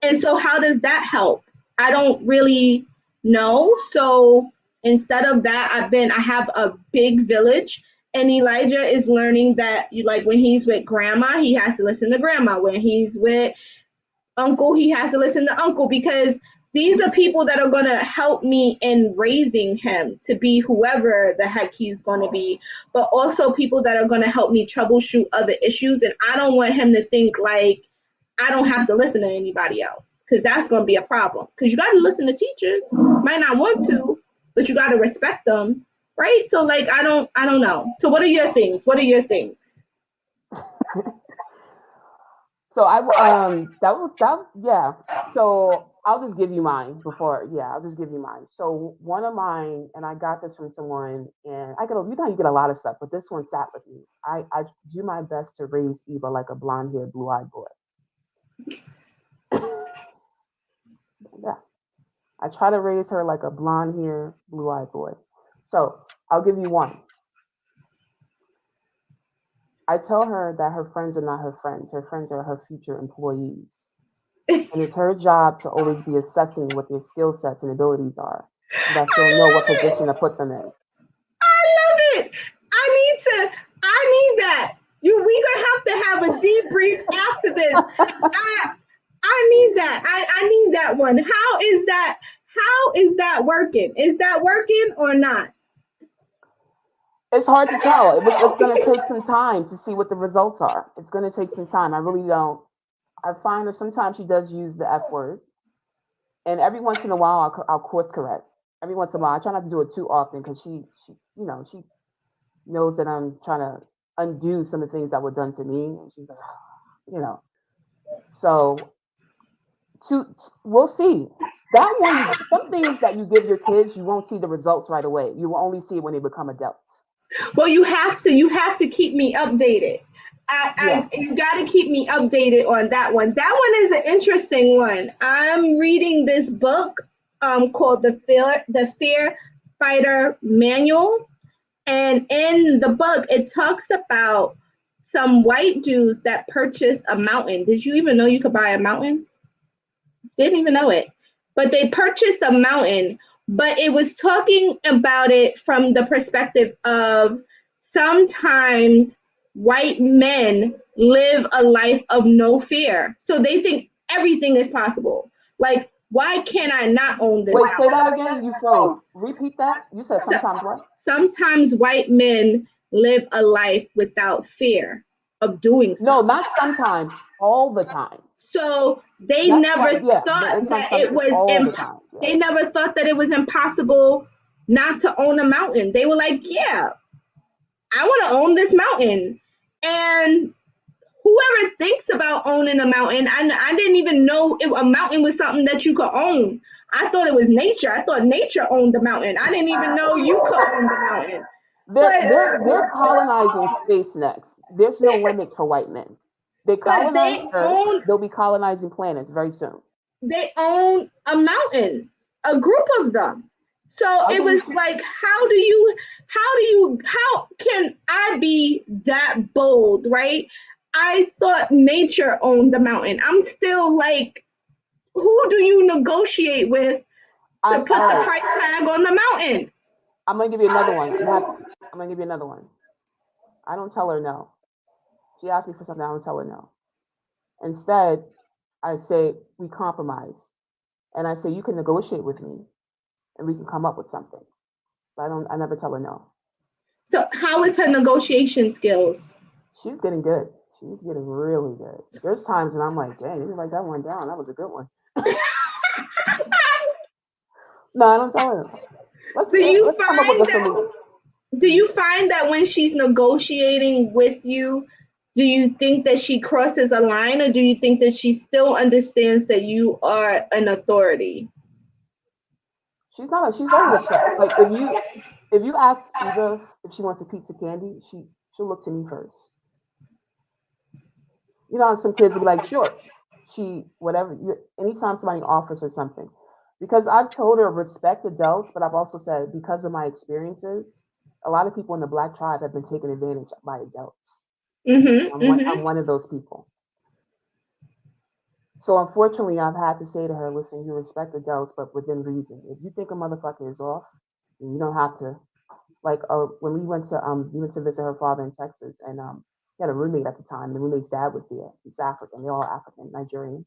And so how does that help? I don't really know. So instead of that, I have a big village, and Elijah is learning that you like when he's with grandma, he has to listen to grandma. When he's with uncle, he has to listen to uncle because these are people that are going to help me in raising him to be whoever the heck he's going to be, but also people that are going to help me troubleshoot other issues. And I don't want him to think like I don't have to listen to anybody else because that's going to be a problem. Because you got to listen to teachers. Might not want to, but you got to respect them, right? So like I don't know. So what are your things? What are your things? So yeah. So I'll just give you mine before. Yeah, I'll just give you mine. So one of mine, and I got this from someone, and you get a lot of stuff, but this one sat with me. I do my best to raise Eva like a blonde haired, blue eyed boy. Yeah, I try to raise her like a blonde haired, blue eyed boy. So I'll give you one. I tell her that her friends are not her friends. Her friends are her future employees. And it's her job to always be assessing what their skill sets and abilities are so that she'll know what position to put them in. I love it. I need that. We gonna have to have a debrief after this. I need that. I need that one. How is that working? Is that working or not? It's hard to tell. It's going to take some time to see what the results are. It's going to take some time. I really don't. I find that sometimes she does use the F word, and every once in a while I'll course correct. Every once in a while, I try not to do it too often because she knows that I'm trying to undo some of the things that were done to me, and she's like, you know. So we'll see. That one, some things that you give your kids, you won't see the results right away. You will only see it when they become adults. Well, you have to keep me updated. You got to keep me updated on that one. That one is an interesting one. I'm reading this book called the Fear Fighter Manual, and in the book it talks about some white dudes that purchased a mountain. Did you even know you could buy a mountain? Didn't even know it. But they purchased a mountain, but it was talking about it from the perspective of sometimes white men live a life of no fear. So they think everything is possible. Like, why can't I not own this? Wait, say that again. You froze. Repeat that. You said sometimes what? Sometimes white men live a life without fear of doing No, something. not sometimes. All the time. So they never they never thought that it was impossible not to own a mountain. They were like, yeah, I want to own this mountain. And whoever thinks about owning a mountain, I didn't even know a mountain was something that you could own. I thought it was nature. I thought nature owned the mountain. I didn't even know you could own the mountain. They're colonizing space next. There's no limits for white men. They colonize Earth. They'll be colonizing planets very soon. They own a mountain, a group of them. So it was like, how can I be that bold, right? I thought nature owned the mountain. I'm still like, who do you negotiate with to put the price tag on the mountain? I'm gonna give you another one. I'm gonna give you another one. I don't tell her no. She asked me for something, I don't tell her no. Instead, I say we compromise. And I say you can negotiate with me and we can come up with something. But I never tell her no. So how is her negotiation skills? She's getting good. She's getting really good. There's times when I'm like, dang, you like that one down. That was a good one. No, I don't tell her. Let's come up with a solution. Do you find that when she's negotiating with you, do you think that she crosses a line, or do you think that she still understands that you are an authority? She's very respectful. Like if you ask Eva if she wants a piece of candy, she'll look to me first. You know, some kids will be like, sure. Anytime somebody offers her something, because I've told her respect adults, but I've also said because of my experiences, a lot of people in the Black tribe have been taken advantage of by adults. I'm one of those people. So unfortunately, I've had to say to her, listen, you respect adults, but within reason. If you think a motherfucker is off, then you don't have to. Like when we went to visit her father in Texas, and he had a roommate at the time. The roommate's dad was there. He's African. They're all African, Nigerian.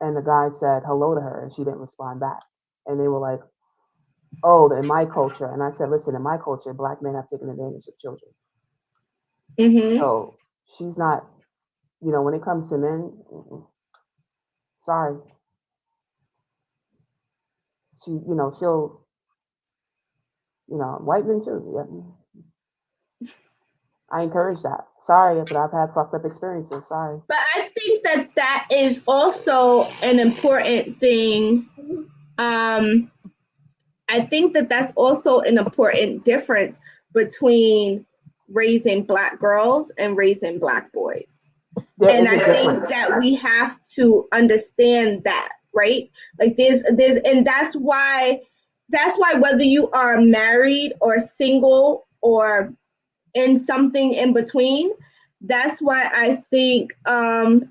And the guy said hello to her, and she didn't respond back. And they were like, oh, in my culture. And I said, listen, in my culture, Black men have taken advantage of children. So she's not, when it comes to men, sorry. She'll, white men too. Yeah. I encourage that. Sorry, but I've had fucked up experiences. Sorry. But I think that is also an important thing. I think that's also an important difference between raising Black girls and raising Black boys. And I think that we have to understand that, right? Like and that's why whether you are married or single or in something in between, that's why I think that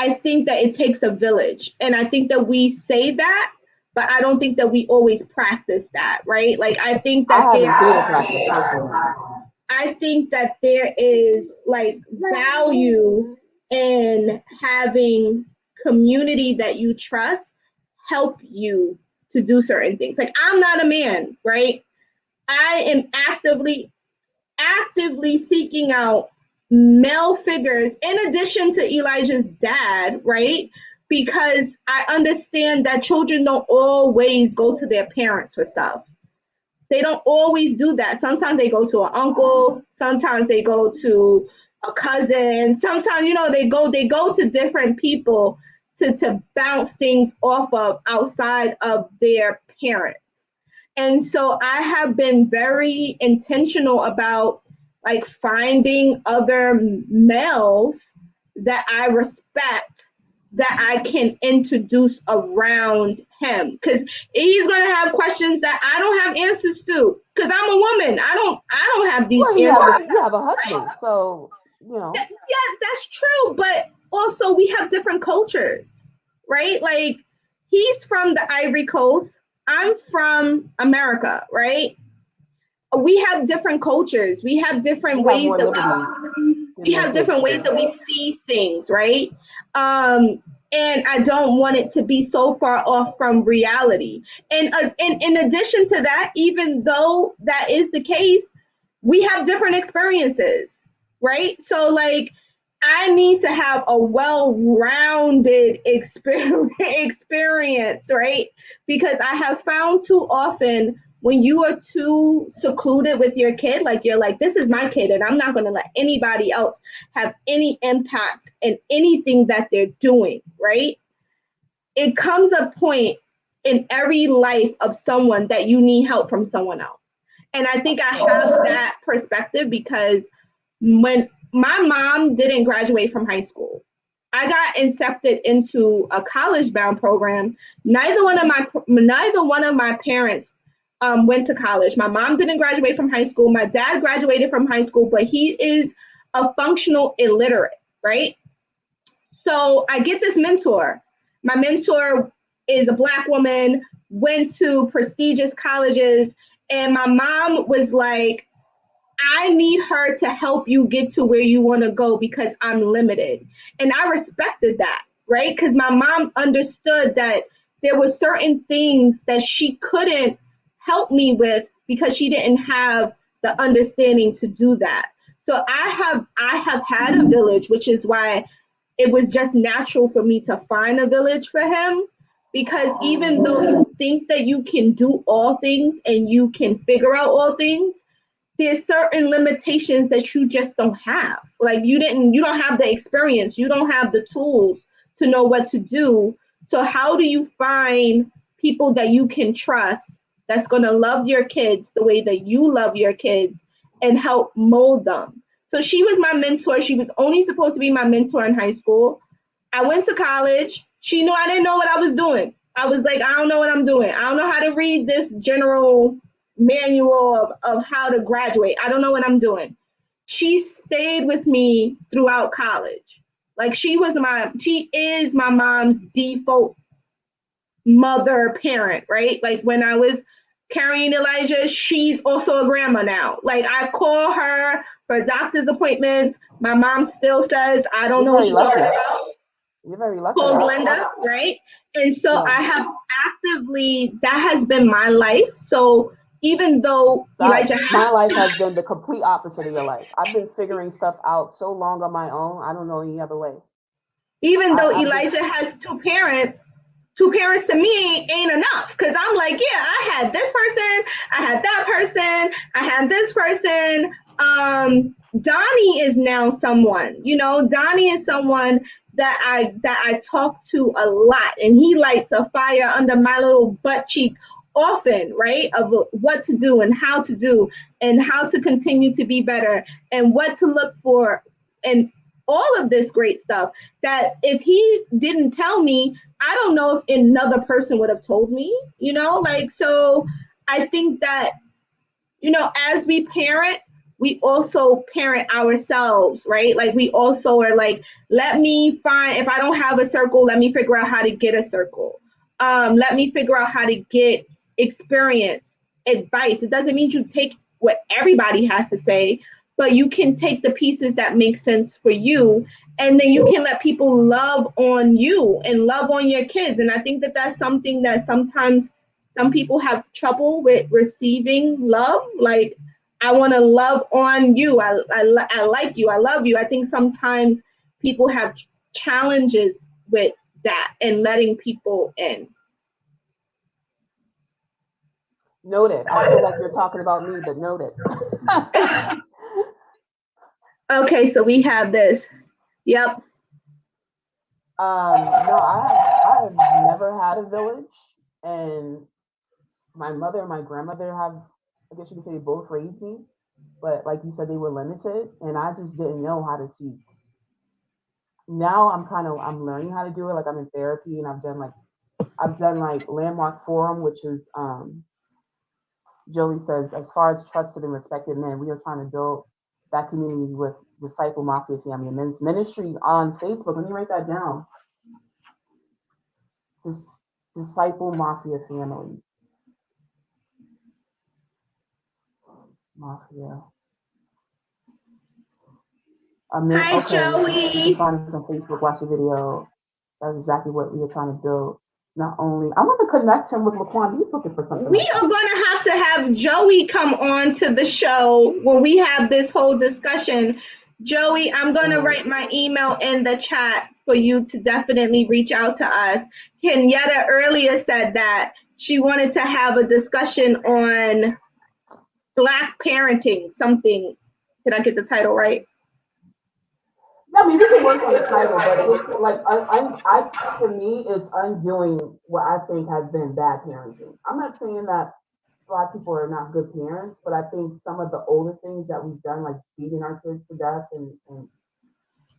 it takes a village. And I think that we say that, but I don't think that we always practice that, right? Like I think that there is like value in having community that you trust help you to do certain things. Like I'm not a man, right? I am actively seeking out male figures in addition to Elijah's dad, right? Because I understand that children don't always go to their parents for stuff. They don't always do that. Sometimes they go to an uncle, sometimes they go to a cousin, sometimes, they go to different people to bounce things off of outside of their parents. And so I have been very intentional about like finding other males that I respect that I can introduce around him, because he's gonna have questions that I don't have answers to, because I'm a woman. I don't have these Well, answers. you have a husband, so you know. Yeah, that's true, but also we have different cultures, right? Like, he's from the Ivory Coast, I'm from America, right? We have different cultures. We have different You have ways more that liberties we than they have did. different ways Yeah. that we see things, right? And I don't want it to be so far off from reality. And in addition to that, even though that is the case, we have different experiences, right? So, like, I need to have a well-rounded experience, right? Because I have found too often when you are too secluded with your kid, like, you're like, this is my kid and I'm not going to let anybody else have any impact in anything that they're doing, right? It comes a point in every life of someone that you need help from someone else. And I think I have that perspective because when my mom didn't graduate from high school, I got accepted into a college bound program. Neither one of my parents went to college. My mom didn't graduate from high school. My dad graduated from high school, but he is a functional illiterate, right? So I get this mentor. My mentor is a Black woman, went to prestigious colleges, and my mom was like, I need her to help you get to where you want to go because I'm limited. And I respected that, right? Because my mom understood that there were certain things that she couldn't help me with because she didn't have the understanding to do that. So I have had a village, which is why it was just natural for me to find a village for him, because even though you think that you can do all things and you can figure out all things, there's certain limitations that you just don't have. Like, you don't have the experience, you don't have the tools to know what to do. So how do you find people that you can trust that's going to love your kids the way that you love your kids and help mold them? So she was my mentor. She was only supposed to be my mentor in high school. I went to college. She knew I didn't know what I was doing. I was like, I don't know what I'm doing. I don't know how to read this general manual of how to graduate. I don't know what I'm doing. She stayed with me throughout college. Like, she is my mom's default mother parent, right? Like, when I was carrying Elijah, she's also a grandma now. Like, I call her for doctor's appointments. My mom still says, I don't You're know what very you're talking lucky. about. You're very lucky. Call Glenda, right? And so Yeah. I have actively, that has been my life. So even though That Elijah my has life two, has been the complete opposite of your life. I've been figuring stuff out so long on my own. I don't know any other way. even though I've been Elijah has two parents to me ain't enough. Cause I'm like, yeah, I had this person, I had that person, I had this person. Donnie is now someone, Donnie is someone that I talk to a lot, and he lights a fire under my little butt cheek often, right? Of what to do and how to do and how to continue to be better and what to look for and all of this great stuff that if he didn't tell me, I don't know if another person would have told me, like, so I think that, as we parent, we also parent ourselves, right? Like, we also are like, let me find, if I don't have a circle, let me figure out how to get a circle. Let me figure out how to get experience, advice. It doesn't mean you take what everybody has to say, but you can take the pieces that make sense for you, and then you can let people love on you and love on your kids. And I think that that's something that sometimes some people have trouble with receiving love. Like, I want to love on you. I like you. I love you. I think sometimes people have challenges with that and letting people in. noted. I feel like you're talking about me, but noted. Okay, so we have this. Yep. No, I have never had a village, and my mother and my grandmother have, I guess you could say, both raised me. but like you said, they were limited, and I just didn't know how to seek. Now I'm learning how to do it. Like I'm in therapy, and I've done like Landmark Forum, which is Joey says, as far as trusted and respected men, we are trying to build that community with Disciple Mafia Family Men's Ministry on Facebook. Let me write that down. This Disciple Mafia Family. Mafia. Hi, Okay, you can Joey. find us on Facebook, watch the video. That's exactly what we are trying to build. Not only, I want to connect him with Laquan. He's looking for something We like are that. going to have Joey come on to the show when we have this whole discussion. Joey, I'm going to write my email in the chat for you to definitely reach out to us. Kenyatta earlier said that she wanted to have a discussion on Black parenting, something. Did I get the title right? Yeah, I mean, we can work on the title, but it's like for me, it's undoing what I think has been bad parenting. I'm not saying that Black people are not good parents, but I think some of the older things that we've done, like beating our kids to death, and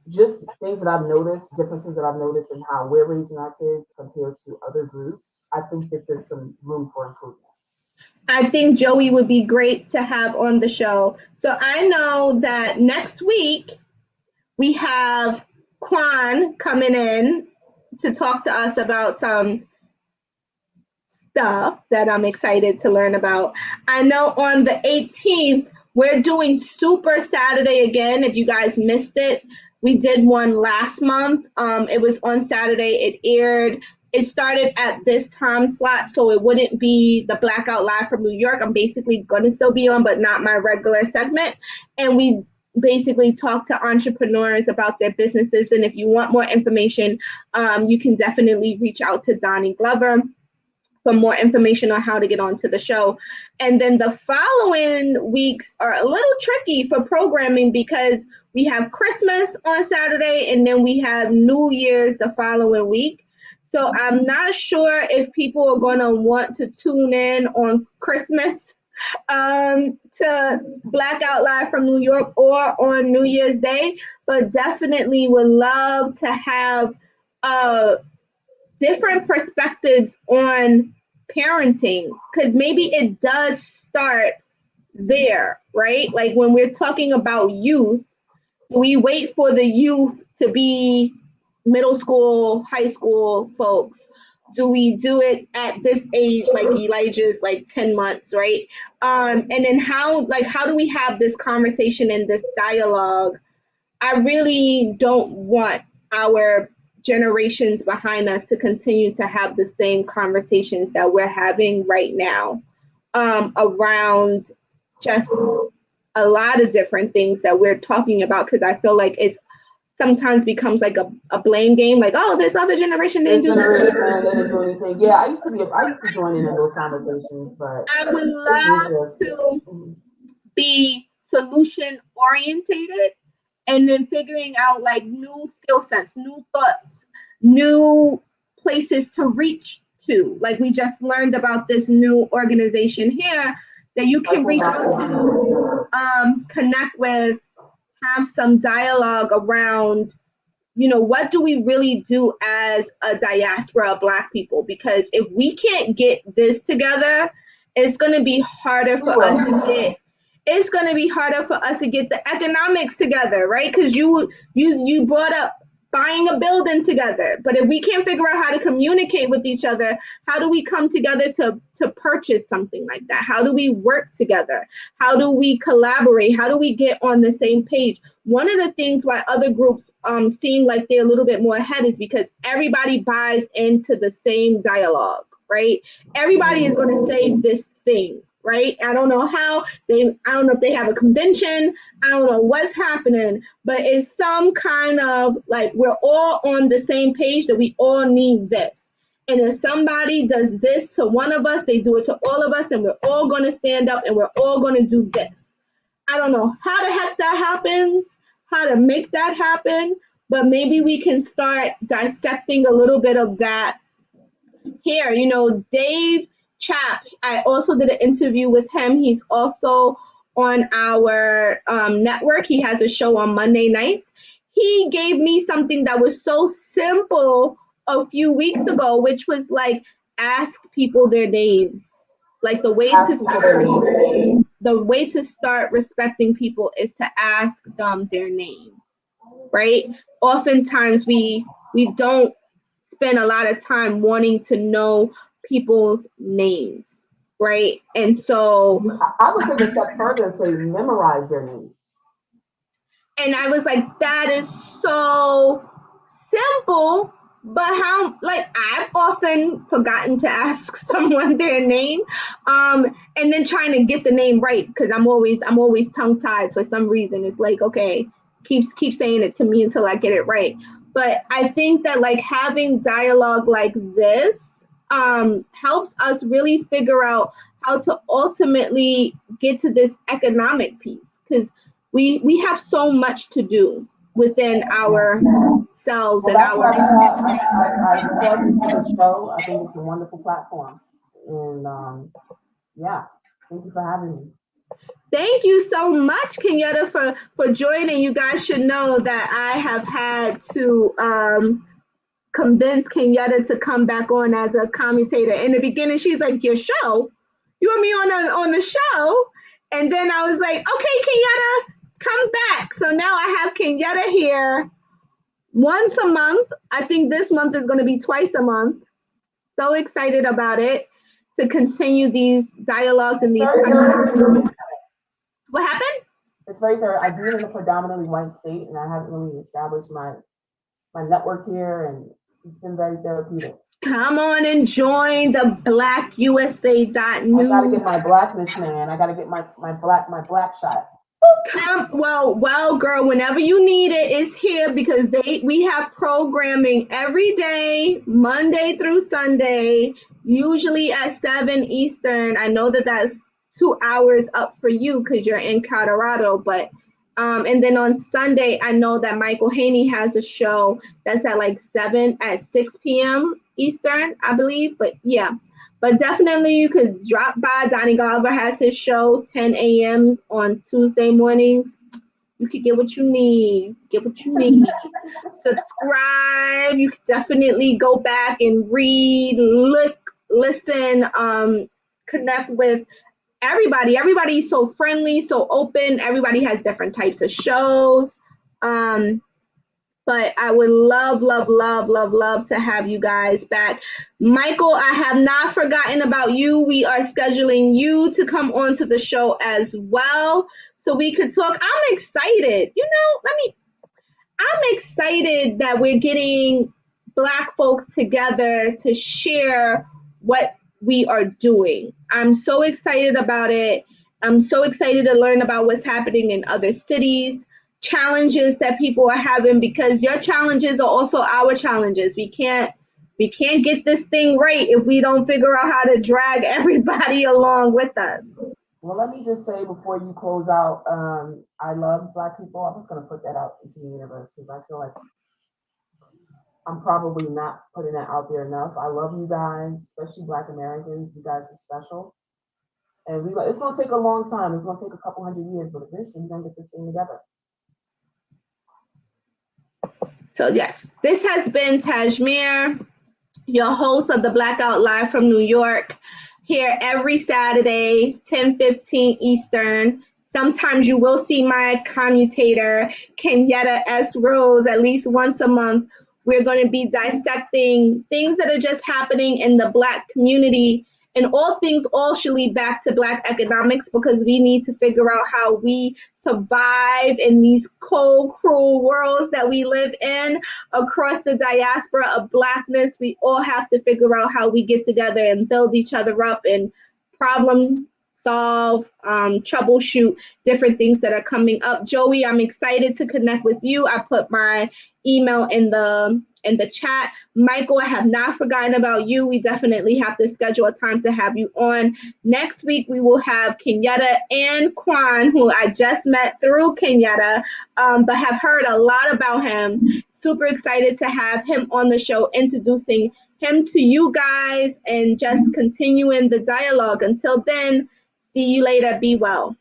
just things that I've noticed, differences that I've noticed in how we're raising our kids compared to other groups. I think that there's some room for improvement. I think Joey would be great to have on the show. So I know that next week we have Quan coming in to talk to us about some stuff that I'm excited to learn about. I know on the 18th, we're doing Super Saturday again. If you guys missed it, we did one last month. It was on Saturday. It aired. It started at this time slot, so it wouldn't be the Blackout Live from New York. I'm basically going to still be on, but not my regular segment. And we basically talk to entrepreneurs about their businesses. And if you want more information, you can definitely reach out to Donnie Glover for more information on how to get onto the show. And then the following weeks are a little tricky for programming because we have Christmas on Saturday and then we have New Year's the following week. So I'm not sure if people are going to want to tune in on Christmas to Blackout Live from New York or on New Year's Day, but definitely would love to have different perspectives on parenting, because maybe it does start there, right? Like when we're talking about youth, we wait for the youth to be middle school, high school folks. Do we do it at this age, like Elijah's like 10 months, right? And then how do we have this conversation and this dialogue? I really don't want our generations behind us to continue to have the same conversations that we're having right now around just a lot of different things that we're talking about, because I feel like it's sometimes becomes like a blame game, like, oh, this other generation didn't do They that. didn't do anything. Yeah, I used to join in those conversations, but I would it's love usually to be solution orientated and then figuring out like new skill sets, new thoughts, new places to reach to. Like we just learned about this new organization here that you can reach out to, connect with, have some dialogue around, what do we really do as a diaspora of Black people? Because if we can't get this together, it's going to be harder for us to get. It's going to be harder for us to get the economics together, right? Because you brought up buying a building together, but if we can't figure out how to communicate with each other, how do we come together to purchase something like that? How do we work together? How do we collaborate? How do we get on the same page? One of the things why other groups seem like they're a little bit more ahead is because everybody buys into the same dialogue, right? Everybody is going to say this thing, right? I don't know if they have a convention. I don't know what's happening, but it's some kind of like we're all on the same page that we all need this. And if somebody does this to one of us, they do it to all of us, and we're all going to stand up and we're all going to do this. I don't know how the heck that happens, how to make that happen, but maybe we can start dissecting a little bit of that here. Dave Chap, I also did an interview with him. He's also on our network. He has a show on Monday nights. He gave me something that was so simple a few weeks ago, which was like ask people their names. Like the way to start respecting people is to ask them their name, right? Oftentimes we don't spend a lot of time wanting to know people's names, right? And so I would take a step further and say memorize their names. And I was like, that is so simple, but how, like, I've often forgotten to ask someone their name, and then trying to get the name right, because I'm always tongue tied for some reason. It's like, okay, keep saying it to me until I get it right. But I think that like having dialogue like this helps us really figure out how to ultimately get to this economic piece, because we have so much to do within ourselves and That's why our. I applaud you for the show. I think it's a wonderful platform, and yeah, thank you for having me. Thank you so much, Kenyatta, for joining. You guys should know that I have had to convince Kenyatta to come back on as a commentator. In the beginning, she's like, "Your show? You want me on the show?" And then I was like, "Okay, Kenyatta, come back." So now I have Kenyatta here once a month. I think this month is going to be twice a month. So excited about it, to continue these dialogues and these. What happened? It's very fair. I've been in a predominantly white state, and I haven't really established my network here, and it's been very therapeutic. Come on and join the blackusa.news. I gotta get my blackness, man. I gotta get my black shot. Well, girl, whenever you need it, it's here, because we have programming every day, Monday through Sunday, usually at 7 Eastern. I know that that's 2 hours up for you because you're in Colorado, but and then on Sunday, I know that Michael Haney has a show that's at like 6 p.m. Eastern, I believe. But yeah, but definitely you could drop by. Donnie Glover has his show 10 a.m. on Tuesday mornings. You could get what you need. Subscribe. You could definitely go back and read, look, listen, connect with everybody. Everybody's so friendly, so open. Everybody has different types of shows. But I would love to have you guys back. Michael, I have not forgotten about you. We are scheduling you to come onto the show as well, so we could talk. I'm excited. I'm excited that we're getting Black folks together to share what we are doing. I'm so excited about it. I'm so excited to learn about what's happening in other cities, challenges that people are having, because your challenges are also our challenges. We can't get this thing right if we don't figure out how to drag everybody along with us. Well, let me just say before you close out, I love Black people. I'm just going to put that out into the universe because I feel like I'm probably not putting that out there enough. I love you guys, especially Black Americans. You guys are special. And it's going to take a long time. It's going to take a couple hundred years, but eventually we're going to get this thing together. So yes, this has been Tasemere, your host of the Blackout Live from New York, here every Saturday, 10:15 Eastern. Sometimes you will see my commutator, Kenyatta S. Rose, at least once a month. We're going to be dissecting things that are just happening in the Black community, and all things all should lead back to Black economics, because we need to figure out how we survive in these cold, cruel worlds that we live in across the diaspora of Blackness. We all have to figure out how we get together and build each other up and problem solve, troubleshoot different things that are coming up. Joey, I'm excited to connect with you. I put my email in the chat. Michael, I have not forgotten about you. We definitely have to schedule a time to have you on. Next week, we will have Kenyatta and Quan, who I just met through Kenyatta, but have heard a lot about him. Super excited to have him on the show, introducing him to you guys and just continuing the dialogue. Until then, see you later. Be well.